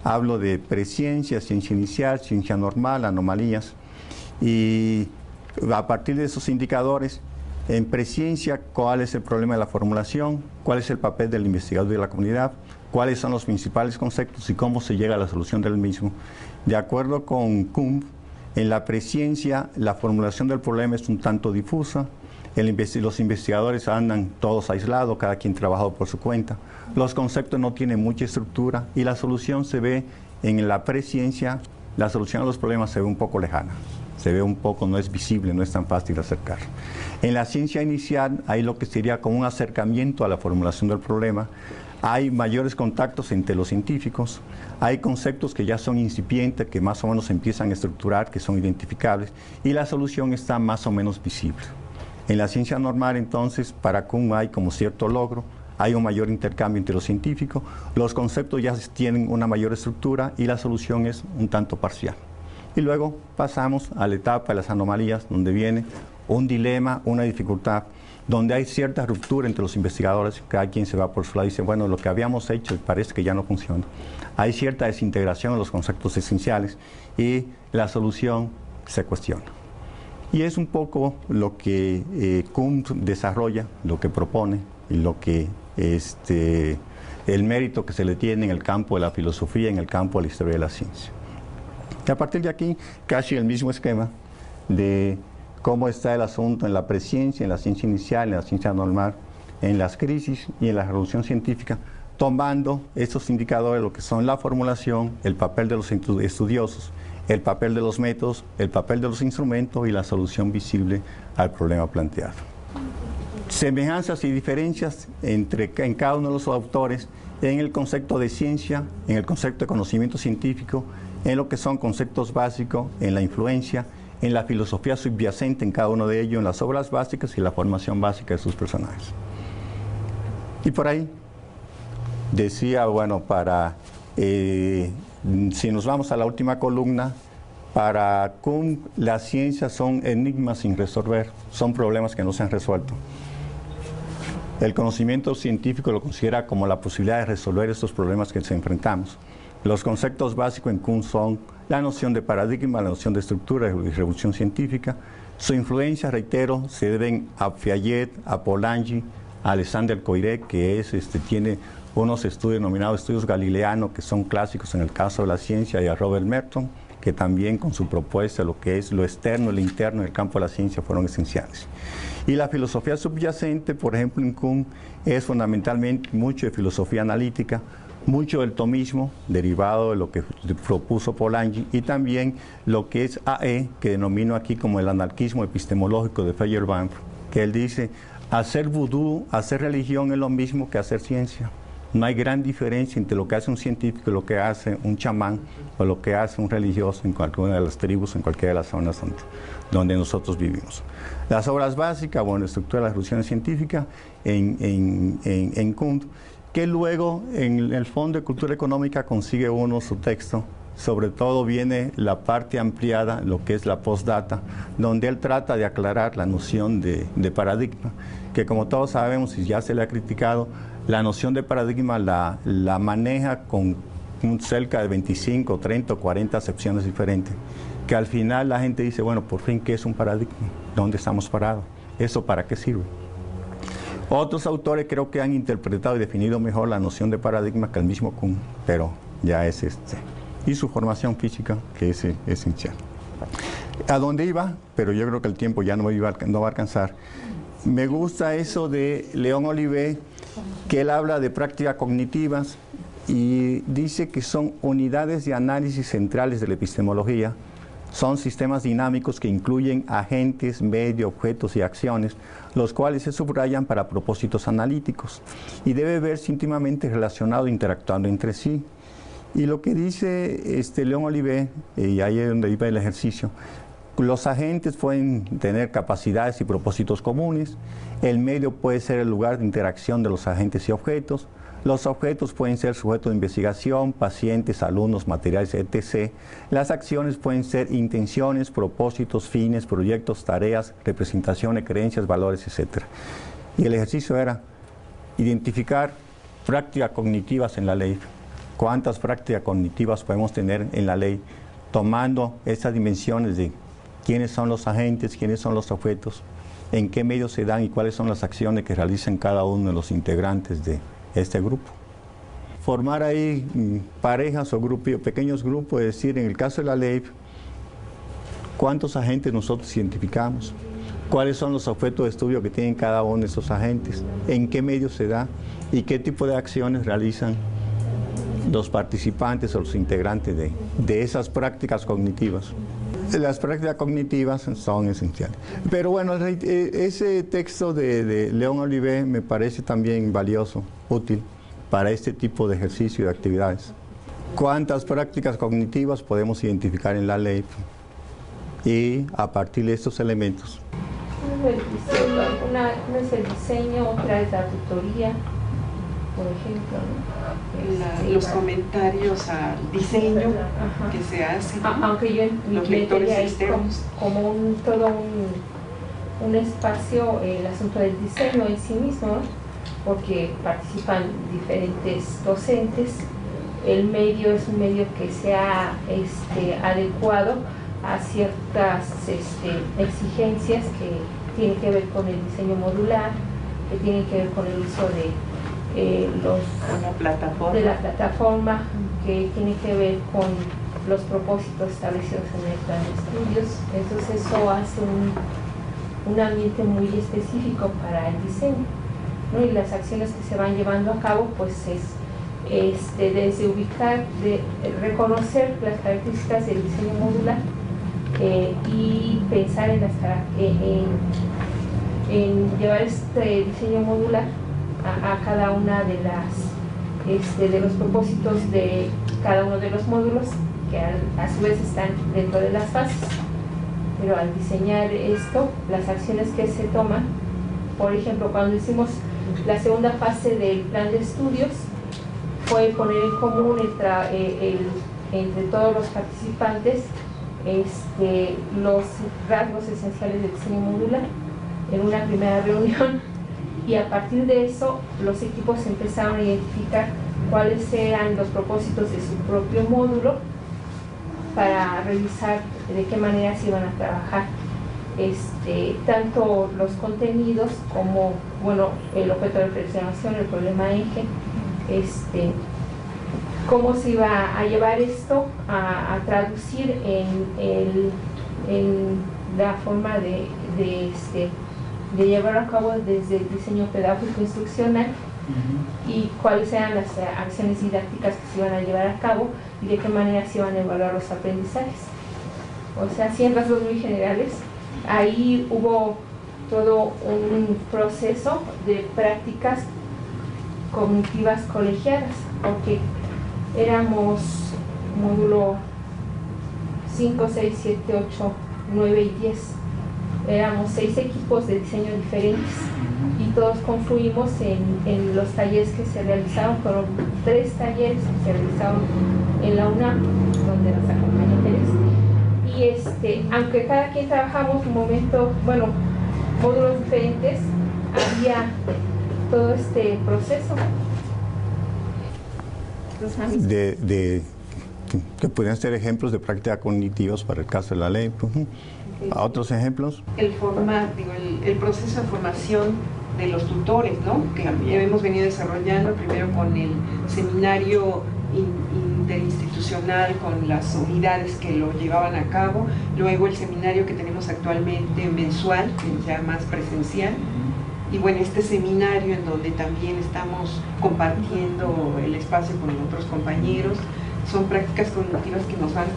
Hablo de presciencia, ciencia inicial, ciencia normal, anomalías. Y a partir de esos indicadores, en presciencia, ¿cuál es el problema de la formulación? ¿Cuál es el papel del investigador y de la comunidad? ¿Cuáles son los principales conceptos y cómo se llega a la solución del mismo? De acuerdo con Kuhn, en la presciencia, la formulación del problema es un tanto difusa. Los investigadores andan todos aislados, cada quien trabajando por su cuenta. Los conceptos no tienen mucha estructura y la solución se ve en la presciencia, la solución a los problemas se ve un poco lejana. Se ve un poco, no es visible, no es tan fácil acercar. En la ciencia inicial hay lo que sería como un acercamiento a la formulación del problema. Hay mayores contactos entre los científicos, hay conceptos que ya son incipientes, que más o menos se empiezan a estructurar, que son identificables, y la solución está más o menos visible. En la ciencia normal, entonces, para Kuhn hay como cierto logro, hay un mayor intercambio entre los científicos, los conceptos ya tienen una mayor estructura y la solución es un tanto parcial. Y luego pasamos a la etapa de las anomalías, donde viene un dilema, una dificultad, donde hay cierta ruptura entre los investigadores, cada quien se va por su lado y dice, bueno, lo que habíamos hecho parece que ya no funciona. Hay cierta desintegración en los conceptos esenciales y la solución se cuestiona. Y es un poco lo que Kuhn desarrolla, lo que propone y lo que el mérito que se le tiene en el campo de la filosofía, en el campo de la historia de la ciencia. Y a partir de aquí, casi el mismo esquema de cómo está el asunto en la presciencia, en la ciencia inicial, en la ciencia normal, en las crisis y en la revolución científica, tomando estos indicadores, lo que son la formulación, el papel de los estudiosos, el papel de los métodos, el papel de los instrumentos y la solución visible al problema planteado. Semejanzas y diferencias en cada uno de los autores en el concepto de ciencia, en el concepto de conocimiento científico, en lo que son conceptos básicos, en la influencia, en la filosofía subyacente en cada uno de ellos, en las obras básicas y la formación básica de sus personajes. Y por ahí decía, bueno, si nos vamos a la última columna, para Kuhn las ciencias son enigmas sin resolver, son problemas que no se han resuelto. El conocimiento científico lo considera como la posibilidad de resolver estos problemas que nos enfrentamos. Los conceptos básicos en Kuhn son la noción de paradigma, la noción de estructura y revolución científica. Su influencia, reitero, se deben a Piaget, a Polanyi, a Alexander Koyrek, que tiene unos estudios denominados estudios galileanos, que son clásicos en el caso de la ciencia, y a Robert Merton, que también con su propuesta, lo que es lo externo y lo interno en el campo de la ciencia, fueron esenciales. Y la filosofía subyacente, por ejemplo, en Kuhn, es fundamentalmente mucho de filosofía analítica, mucho del tomismo, derivado de lo que propuso Polanyi, y también lo que es AE, que denomino aquí como el anarquismo epistemológico de Feyerabend, que él dice, hacer vudú, hacer religión es lo mismo que hacer ciencia. No hay gran diferencia entre lo que hace un científico y lo que hace un chamán o lo que hace un religioso en cualquiera de las tribus, en cualquiera de las zonas donde nosotros vivimos. Las obras básicas, bueno, la estructura de las revoluciones científicas en Kuhn, que luego en el Fondo de Cultura Económica consigue uno su texto. Sobre todo viene la parte ampliada, lo que es la postdata, donde él trata de aclarar la noción de paradigma, que como todos sabemos y ya se le ha criticado, la noción de paradigma la maneja con cerca de 25, 30 o 40 acepciones diferentes, que al final la gente dice, bueno, por fin, ¿qué es un paradigma? ¿Dónde estamos parados? ¿Eso para qué sirve? Otros autores creo que han interpretado y definido mejor la noción de paradigma que el mismo Kuhn, pero ya es y su formación física, que es esencial. ¿A dónde iba? Pero yo creo que el tiempo ya no va a alcanzar. Me gusta eso de Léon Olivet, que él habla de prácticas cognitivas y dice que son unidades de análisis centrales de la epistemología. Son sistemas dinámicos que incluyen agentes, medios, objetos y acciones, los cuales se subrayan para propósitos analíticos y debe verse íntimamente relacionado e interactuando entre sí. Y lo que dice Léon Olivet, y ahí es donde iba el ejercicio, Los agentes pueden tener capacidades y propósitos comunes. El medio puede ser el lugar de interacción de los agentes y objetos. Los objetos pueden ser sujetos de investigación, pacientes, alumnos, materiales, etc. Las acciones pueden ser intenciones, propósitos, fines, proyectos, tareas, representaciones, creencias, valores, etc. Y el ejercicio era identificar prácticas cognitivas en la ley. ¿Cuántas prácticas cognitivas podemos tener en la ley? Tomando esas dimensiones de quiénes son los agentes, quiénes son los objetos, en qué medios se dan y cuáles son las acciones que realizan cada uno de los integrantes de este grupo. Formar ahí parejas o grupos, pequeños grupos, es decir, en el caso de la ley, ¿cuántos agentes nosotros identificamos? ¿Cuáles son los objetos de estudio que tienen cada uno de esos agentes? ¿En qué medios se da? ¿Y qué tipo de acciones realizan los participantes o los integrantes de esas prácticas cognitivas? Las prácticas cognitivas son esenciales. Pero bueno, ese texto de León Olivet me parece también valioso, útil para este tipo de ejercicio y de actividades. ¿Cuántas prácticas cognitivas podemos identificar en la ley? Y a partir de estos elementos. Una es el diseño, otra es la tutoría, por ejemplo, ¿no? Los comentarios al diseño que se hacen, aunque yo los lectores externos. Como todo un espacio, el asunto del diseño en sí mismo, ¿no? Porque participan diferentes docentes. El medio es un medio que se ha adecuado a ciertas exigencias que tienen que ver con el diseño modular, que tienen que ver con el uso de la plataforma, que tiene que ver con los propósitos establecidos en el plan de estudios. Entonces eso hace un ambiente muy específico para el diseño, ¿no? Y las acciones que se van llevando a cabo pues es desde ubicar, de reconocer las características del diseño modular y pensar en llevar este diseño modular a cada una de los propósitos de cada uno de los módulos, que a su vez están dentro de las fases. Pero al diseñar esto, las acciones que se toman, por ejemplo, cuando hicimos la segunda fase del plan de estudios, fue poner en común entre todos los participantes los rasgos esenciales del diseño modular en una primera reunión. Y a partir de eso, los equipos empezaron a identificar cuáles eran los propósitos de su propio módulo para revisar de qué manera se iban a trabajar tanto los contenidos como, bueno, el objeto de reflexionación, el problema eje, cómo se iba a llevar esto a traducir en la forma de llevar a cabo desde el diseño pedagógico instruccional y cuáles eran las acciones didácticas que se iban a llevar a cabo y de qué manera se iban a evaluar los aprendizajes. O sea, así en rasgos muy generales, ahí hubo todo un proceso de prácticas cognitivas colegiadas, porque éramos módulo 5, 6, 7, 8, 9 y 10. Éramos 6 equipos de diseño diferentes y todos confluimos en los talleres que se realizaron. Fueron 3 talleres que se realizaron en la UNAM, donde nos acompaña Teresa. Y aunque cada quien trabajamos un momento, bueno, módulos diferentes, había todo este proceso. Que podrían ser ejemplos de prácticas cognitivas para el caso de la ley. ¿A otros ejemplos? El proceso de formación de los tutores, ¿no? Que hemos venido desarrollando primero con el seminario interinstitucional, con las unidades que lo llevaban a cabo, luego el seminario que tenemos actualmente mensual, que es ya más presencial, y bueno, este seminario en donde también estamos compartiendo el espacio con otros compañeros. Son prácticas cognitivas que nos van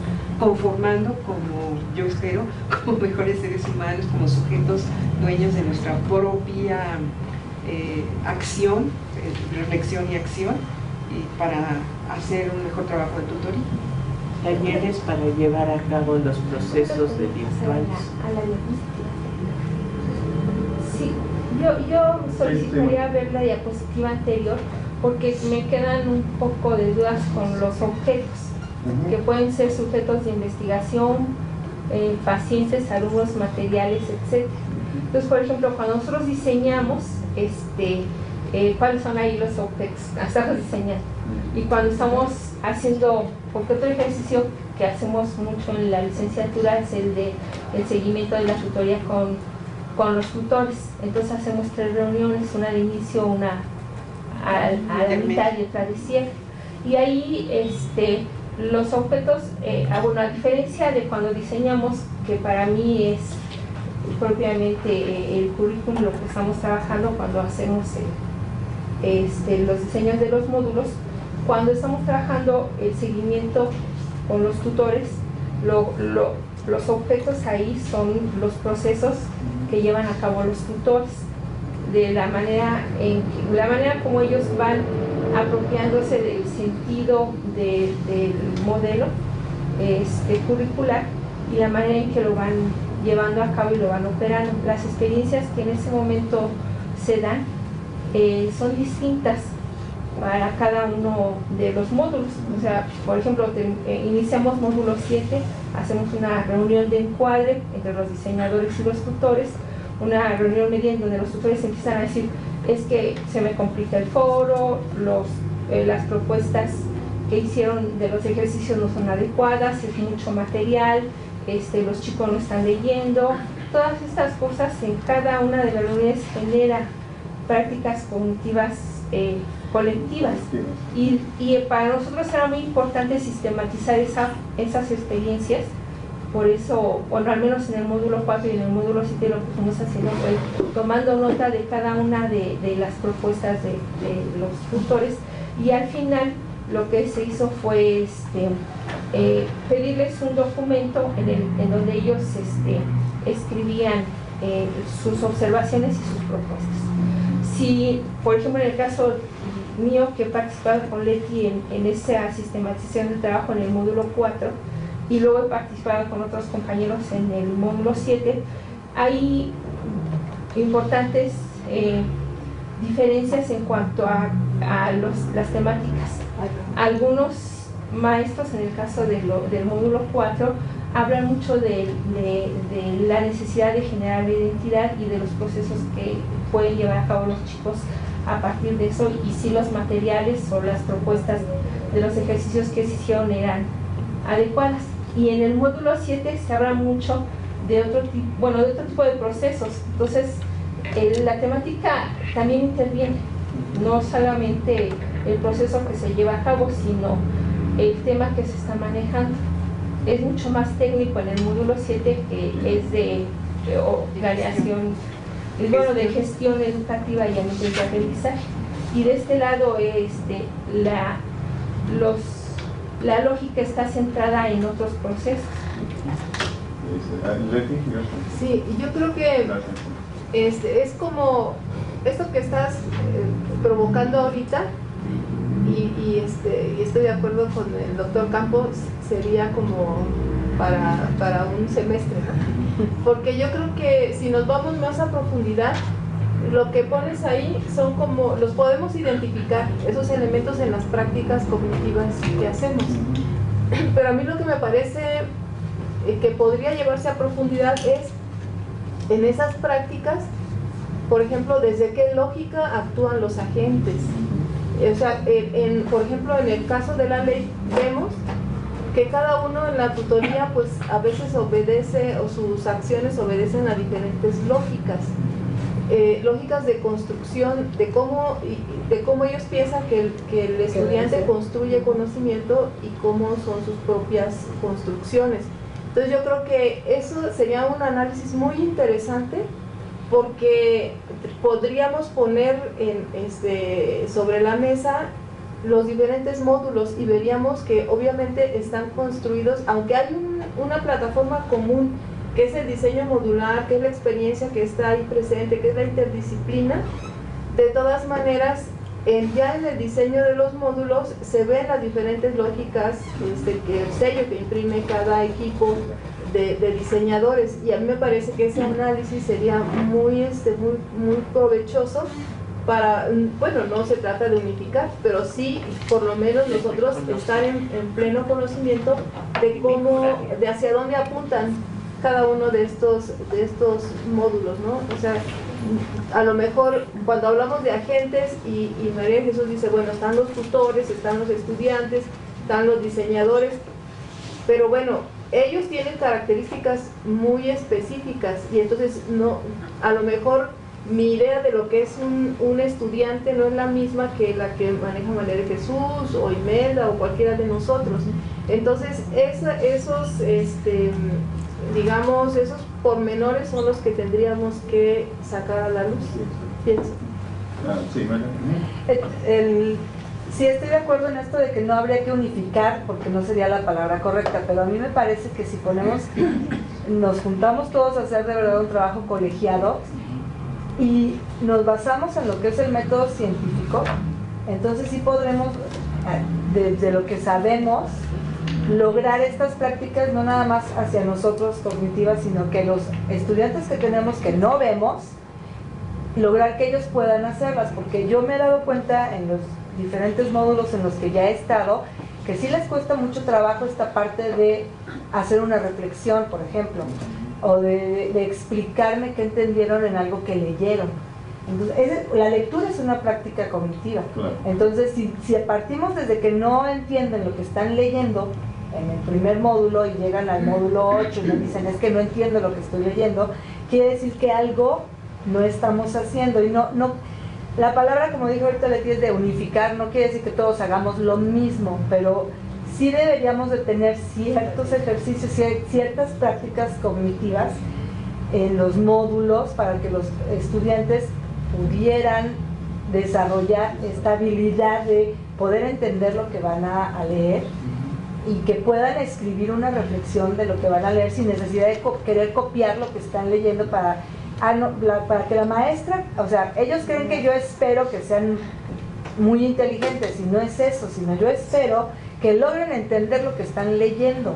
conformando, como yo espero, como mejores seres humanos, como sujetos dueños de nuestra propia acción, reflexión y acción, y para hacer un mejor trabajo de tutoría. talleres para llevar a cabo los procesos de virtuales. Sí, yo solicitaría ver la diapositiva anterior porque me quedan un poco de dudas con los objetos, que pueden ser sujetos de investigación, pacientes, alumnos, materiales, etc. Entonces, por ejemplo, cuando nosotros diseñamos, ¿cuáles son ahí los objetos? Estamos diseñando. Y cuando estamos haciendo, porque otro ejercicio que hacemos mucho en la licenciatura es el seguimiento de la tutoría con los tutores. Entonces hacemos 3 reuniones, una de inicio, una a la mitad y otra de cierre. Y ahí los objetos, a diferencia de cuando diseñamos, que para mí es propiamente el currículum, lo que estamos trabajando cuando hacemos los diseños de los módulos, cuando estamos trabajando el seguimiento con los tutores, los objetos ahí son los procesos que llevan a cabo los tutores, de la manera como ellos van apropiándose del sentido del modelo curricular y la manera en que lo van llevando a cabo y lo van operando. Las experiencias que en ese momento se dan son distintas para cada uno de los módulos. O sea, por ejemplo, iniciamos módulo 7, hacemos una reunión de encuadre entre los diseñadores y los tutores, una reunión media en donde los tutores empiezan a decir: es que se me complica el foro, las propuestas que hicieron de los ejercicios no son adecuadas, es mucho material, los chicos no están leyendo. Todas estas cosas en cada una de las reuniones genera prácticas cognitivas colectivas y para nosotros era muy importante sistematizar esas experiencias. Por eso, bueno, al menos en el módulo 4 y en el módulo 7 lo que fuimos haciendo fue tomando nota de cada una de las propuestas de los tutores, y al final lo que se hizo fue pedirles un documento en donde ellos escribían sus observaciones y sus propuestas. Si, por ejemplo, en el caso mío, que he participado con Leti en esa sistematización del trabajo en el módulo 4, y luego he participado con otros compañeros en el módulo 7, hay importantes diferencias en cuanto a las temáticas. Algunos maestros, en el caso del módulo 4, hablan mucho de la necesidad de generar identidad y de los procesos que pueden llevar a cabo los chicos a partir de eso, y si los materiales o las propuestas de los ejercicios que se hicieron eran adecuadas. Y en el módulo 7 se habla mucho de otro tipo de procesos. Entonces, la temática también interviene, no solamente el proceso que se lleva a cabo, sino el tema que se está manejando. Es mucho más técnico en el módulo 7, que es de organización, de gestión educativa y ambientes de aprendizaje. Y de este lado, la lógica está centrada en otros procesos. Sí, yo creo que es como esto que estás provocando ahorita, y estoy de acuerdo con el doctor Campos, sería como para un semestre, ¿no? Porque yo creo que si nos vamos más a profundidad, lo que pones ahí son como, los podemos identificar, esos elementos en las prácticas cognitivas que hacemos. Pero a mí lo que me parece que podría llevarse a profundidad es en esas prácticas, por ejemplo, desde qué lógica actúan los agentes. O sea, por ejemplo, en el caso de la ley vemos que cada uno en la tutoría pues a veces obedece, o sus acciones obedecen a diferentes lógicas. Lógicas de construcción, de cómo ellos piensan que el estudiante construye conocimiento y cómo son sus propias construcciones. Entonces yo creo que eso sería un análisis muy interesante, porque podríamos poner sobre la mesa los diferentes módulos y veríamos que obviamente están construidos, aunque hay una plataforma común, que es el diseño modular, que es la experiencia que está ahí presente, que es la interdisciplina. De todas maneras, ya en el diseño de los módulos se ven las diferentes lógicas, que el sello que imprime cada equipo de diseñadores, y a mí me parece que ese análisis sería muy provechoso para, bueno, no se trata de unificar, pero sí por lo menos nosotros estar en pleno conocimiento de hacia dónde apuntan cada uno de estos módulos, ¿no? O sea, a lo mejor cuando hablamos de agentes y María Jesús dice, bueno, están los tutores, están los estudiantes, están los diseñadores, pero bueno, ellos tienen características muy específicas y entonces no, a lo mejor mi idea de lo que es un estudiante no es la misma que la que maneja María Jesús o Imelda o cualquiera de nosotros. Entonces esos digamos, esos pormenores son los que tendríamos que sacar a la luz, pienso. Sí, María. Sí, estoy de acuerdo en esto de que no habría que unificar, porque no sería la palabra correcta, pero a mí me parece que si nos juntamos todos a hacer de verdad un trabajo colegiado y nos basamos en lo que es el método científico, entonces sí podremos, desde lo que sabemos, lograr estas prácticas no nada más hacia nosotros cognitivas, sino que los estudiantes que tenemos que no vemos, lograr que ellos puedan hacerlas, porque yo me he dado cuenta en los diferentes módulos en los que ya he estado, que sí les cuesta mucho trabajo esta parte de hacer una reflexión, por ejemplo, o de explicarme qué entendieron en algo que leyeron. Entonces, la lectura es una práctica cognitiva. Claro. Entonces, si partimos desde que no entienden lo que están leyendo en el primer módulo y llegan al módulo 8 y me dicen, es que no entiendo lo que estoy leyendo, quiere decir que algo no estamos haciendo. Y no la palabra, como dijo ahorita Leti, es de unificar, no quiere decir que todos hagamos lo mismo, pero sí deberíamos de tener ciertos ejercicios, ciertas prácticas cognitivas en los módulos para que los estudiantes pudieran desarrollar esta habilidad de poder entender lo que van a leer y que puedan escribir una reflexión de lo que van a leer sin necesidad de querer copiar lo que están leyendo para que la maestra, o sea, ellos creen que yo espero que sean muy inteligentes, y no es eso, sino yo espero que logren entender lo que están leyendo,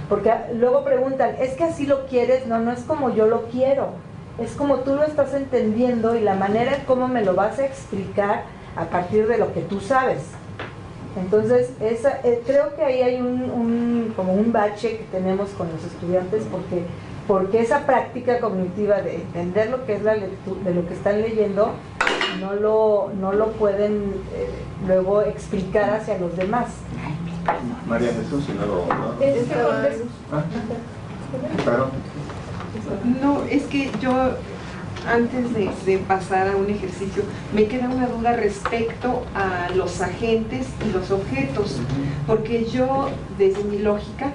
porque luego preguntan, ¿es que así lo quieres? No, no es como yo lo quiero, es como tú lo estás entendiendo y la manera en cómo me lo vas a explicar a partir de lo que tú sabes. Entonces, creo que ahí hay como un bache que tenemos con los estudiantes, porque esa práctica cognitiva de entender lo que es la lectura, de lo que están leyendo, no lo pueden luego explicar hacia los demás. María Jesús, y luego... No, es que yo, antes de pasar a un ejercicio, me queda una duda respecto a los agentes y los objetos, porque yo, desde mi lógica,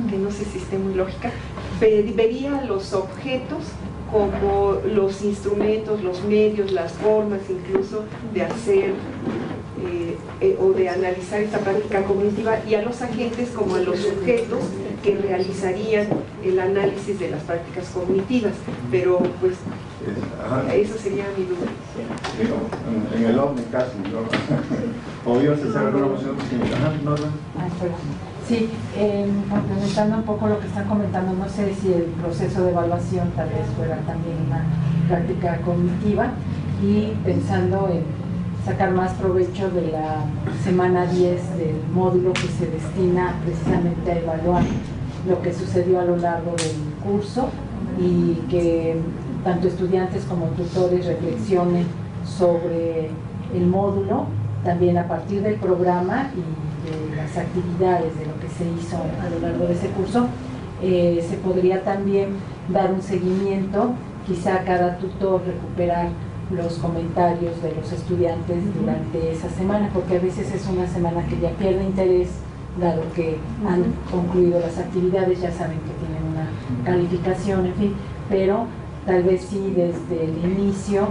que no sé si esté muy lógica, vería los objetos como los instrumentos, los medios, las formas incluso de hacer o de analizar esta práctica cognitiva, y a los agentes como a los sujetos que realizarían el análisis de las prácticas cognitivas, pero pues esa sería mi duda. En el OVNI casi, ¿no? ¿O ibas a hacer alguna opción? Sí, complementando un poco lo que están comentando, no sé si el proceso de evaluación tal vez fuera también una práctica cognitiva, y pensando en sacar más provecho de la semana 10 del módulo que se destina precisamente a evaluar lo que sucedió a lo largo del curso, y que tanto estudiantes como tutores reflexionen sobre el módulo, también a partir del programa y de las actividades de lo que se hizo a lo largo de ese curso. Se podría también dar un seguimiento, quizá cada tutor recuperar los comentarios de los estudiantes durante esa semana, porque a veces es una semana que ya pierde interés, dado que han concluido las actividades, ya saben que tienen una calificación, en fin, pero tal vez sí desde el inicio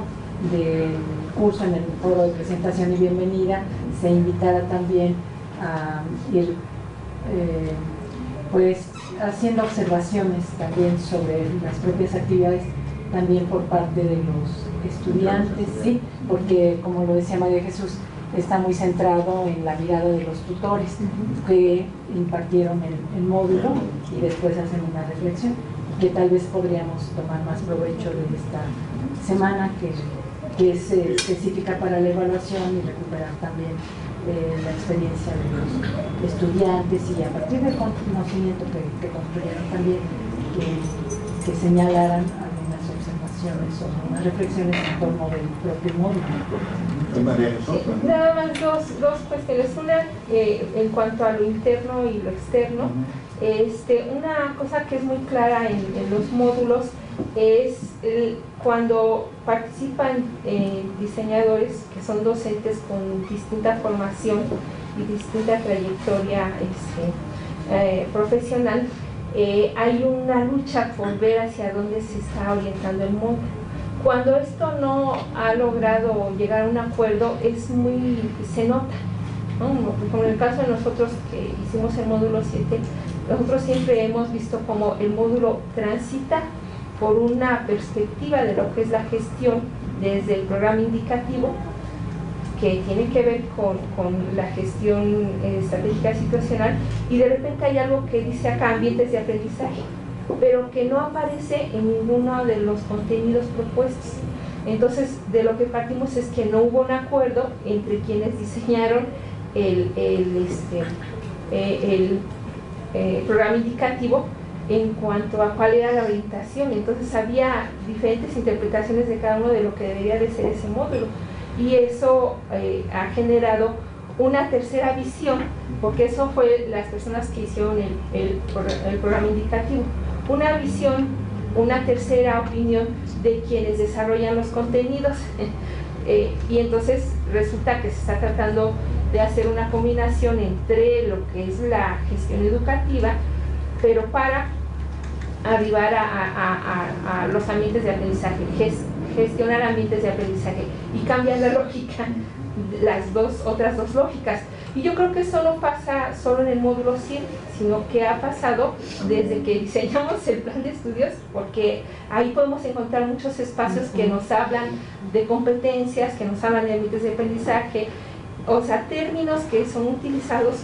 del curso, en el foro de presentación y bienvenida, se invitara también a ir pues haciendo observaciones también sobre las propias actividades, también por parte de los estudiantes, ¿sí? Porque como lo decía María Jesús, está muy centrado en la mirada de los tutores que impartieron el módulo y después hacen una reflexión que tal vez podríamos tomar más provecho de esta semana que es específica para la evaluación y recuperar también la experiencia de los estudiantes y a partir del conocimiento que construyeron también que señalaran algunas observaciones o unas reflexiones en torno del propio módulo. Nada más dos cuestiones. Una, en cuanto a lo interno y lo externo, una cosa que es muy clara en los módulos es cuando participan diseñadores que son docentes con distinta formación y distinta trayectoria profesional, hay una lucha por ver hacia dónde se está orientando el módulo. Cuando esto no ha logrado llegar a un acuerdo, se nota, ¿no? Como en el caso de nosotros que hicimos el módulo 7, nosotros siempre hemos visto como el módulo transita por una perspectiva de lo que es la gestión desde el programa indicativo, que tiene que ver con la gestión estratégica situacional, y de repente hay algo que dice acá ambientes de aprendizaje, pero que no aparece en ninguno de los contenidos propuestos. Entonces, de lo que partimos es que no hubo un acuerdo entre quienes diseñaron el programa indicativo en cuanto a cuál era la orientación. Entonces había diferentes interpretaciones de cada uno de lo que debería de ser ese módulo, y eso ha generado una tercera visión, porque eso fue las personas que hicieron el programa indicativo, una visión, una tercera opinión de quienes desarrollan los contenidos. Y entonces resulta que se está tratando de hacer una combinación entre lo que es la gestión educativa, pero para arribar a los ambientes de aprendizaje, gestionar ambientes de aprendizaje y cambiar la lógica, las otras dos lógicas. Y yo creo que eso no pasa solo en el módulo 100, sino que ha pasado desde que diseñamos el plan de estudios, porque ahí podemos encontrar muchos espacios que nos hablan de competencias, que nos hablan de ambientes de aprendizaje, o sea, términos que son utilizados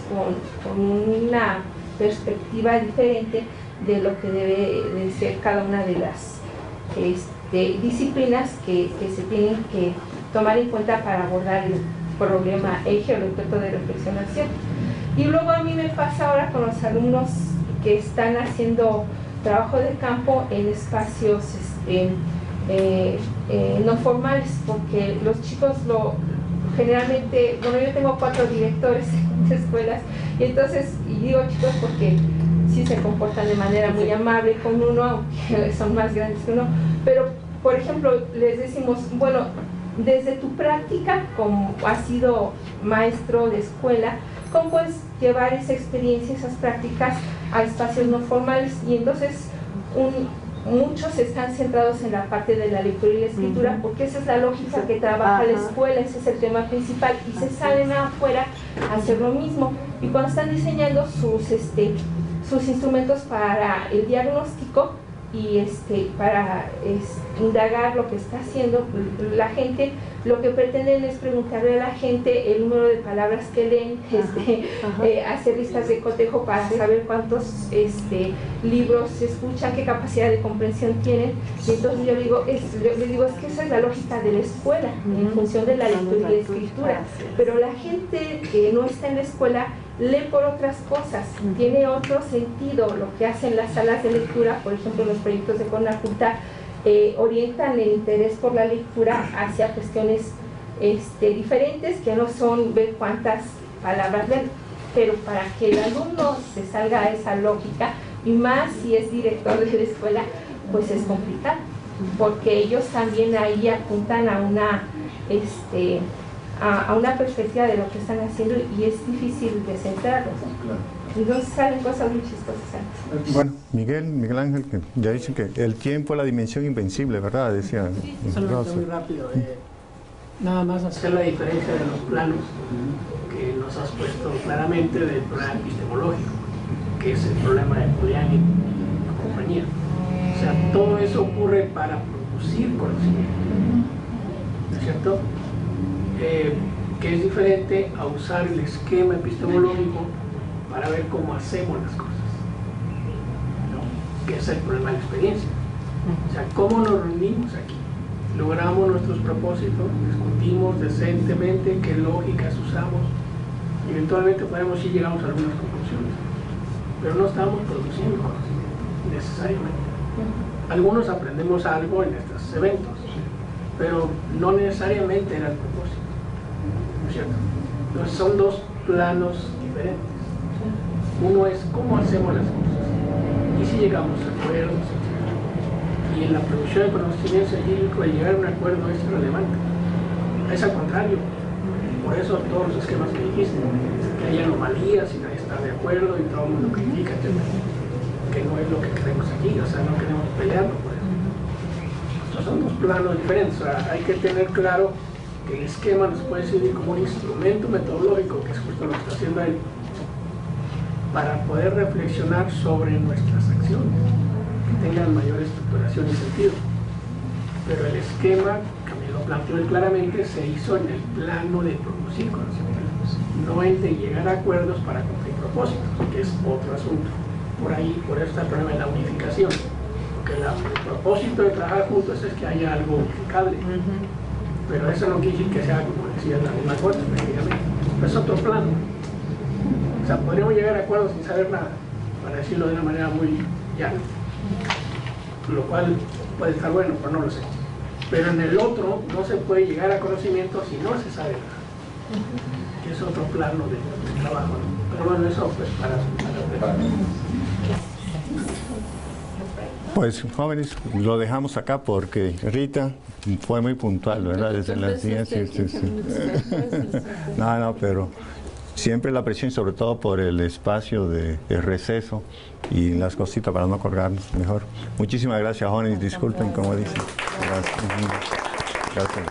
con una perspectiva diferente de lo que debe de ser cada una de las disciplinas que se tienen que tomar en cuenta para abordar el problema eje o el objeto de reflexionación. Y luego a mí me pasa ahora con los alumnos que están haciendo trabajo de campo en espacios no formales, porque los chicos generalmente, bueno, yo tengo 4 directores de escuelas, y entonces, y digo chicos porque sí se comportan de manera muy amable con uno, aunque son más grandes que uno, pero por ejemplo les decimos, bueno, desde tu práctica, como has sido maestro de escuela, ¿cómo puedes llevar esa experiencia, esas prácticas a espacios no formales? Y entonces muchos están centrados en la parte de la lectura y la escritura, porque esa es la lógica que trabaja la escuela, ese es el tema principal, y se salen afuera a hacer lo mismo. Y cuando están diseñando sus instrumentos para el diagnóstico y para indagar lo que está haciendo la gente, lo que pretenden es preguntarle a la gente el número de palabras que leen, hacer listas de cotejo para saber cuántos libros se escuchan, qué capacidad de comprensión tienen. Y entonces yo digo, es que esa es la lógica de la escuela, en función de la lectura y la escritura. Pero la gente que no está en la escuela lee por otras cosas, tiene otro sentido. Lo que hacen las salas de lectura, por ejemplo los proyectos de Conaculta, orientan el interés por la lectura hacia cuestiones diferentes, que no son ver cuántas palabras leen, pero para que el alumno se salga a esa lógica, y más si es director de la escuela, pues es complicado, porque ellos también ahí apuntan a una perspectiva de lo que están haciendo, y es difícil de centrarlos. Entonces salen cosas muy chistosas. Bueno, Miguel Ángel, que ya dice que el tiempo es la dimensión invencible, ¿verdad? Decía. Sí, solamente muy rápido. Nada más hacer la diferencia de los planos que nos has puesto claramente del problema epistemológico, que es el problema de Polanyi y compañía. O sea, todo eso ocurre para producir conocimiento, ¿no es cierto? que es diferente a usar el esquema epistemológico para ver cómo hacemos las cosas, ¿no? Que es el problema de la experiencia. O sea, cómo nos reunimos aquí, logramos nuestros propósitos, discutimos decentemente qué lógicas usamos, y eventualmente podemos sí llegamos a algunas conclusiones, pero no estamos produciendo conocimiento necesariamente. Algunos aprendemos algo en estos eventos, pero no necesariamente era el propósito, ¿no es cierto? Entonces son dos planos diferentes. Uno es cómo hacemos las cosas y si llegamos a acuerdos, etc. Y en la producción de conocimiento científico el llegar a un acuerdo es irrelevante, es al contrario. Por eso todos los esquemas que dijiste, que hay anomalías y nadie está de acuerdo y todo el mundo critica, etc. Que no es lo que queremos aquí, o sea, no queremos pelearnos por eso. Estos son dos planos diferentes. O sea, hay que tener claro que el esquema nos puede servir como un instrumento metodológico, que es justo lo que está haciendo él, para poder reflexionar sobre nuestras acciones, que tengan mayor estructuración y sentido. Pero el esquema, que lo planteó él claramente, se hizo en el plano de producir conocimientos, no el de llegar a acuerdos para cumplir propósitos, que es otro asunto. Por ahí, por eso está el problema de la unificación, porque el propósito de trabajar juntos es que haya algo unificable, pero eso no quiere decir que sea, como decía, la misma cosa, efectivamente, es otro plano. O sea, podríamos llegar a acuerdos sin saber nada, para decirlo de una manera muy llana, lo cual puede estar bueno, pero no lo sé. Pero en el otro no se puede llegar a conocimiento si no se sabe nada, que es otro plano de trabajo, ¿no? Pero bueno, eso pues para Pues jóvenes, lo dejamos acá porque Rita fue muy puntual, ¿verdad? Desde la ciencia. No, pero siempre la presión, sobre todo por el espacio de receso y las cositas para no colgarnos mejor. Muchísimas gracias, jóvenes. Disculpen, como dicen. Gracias.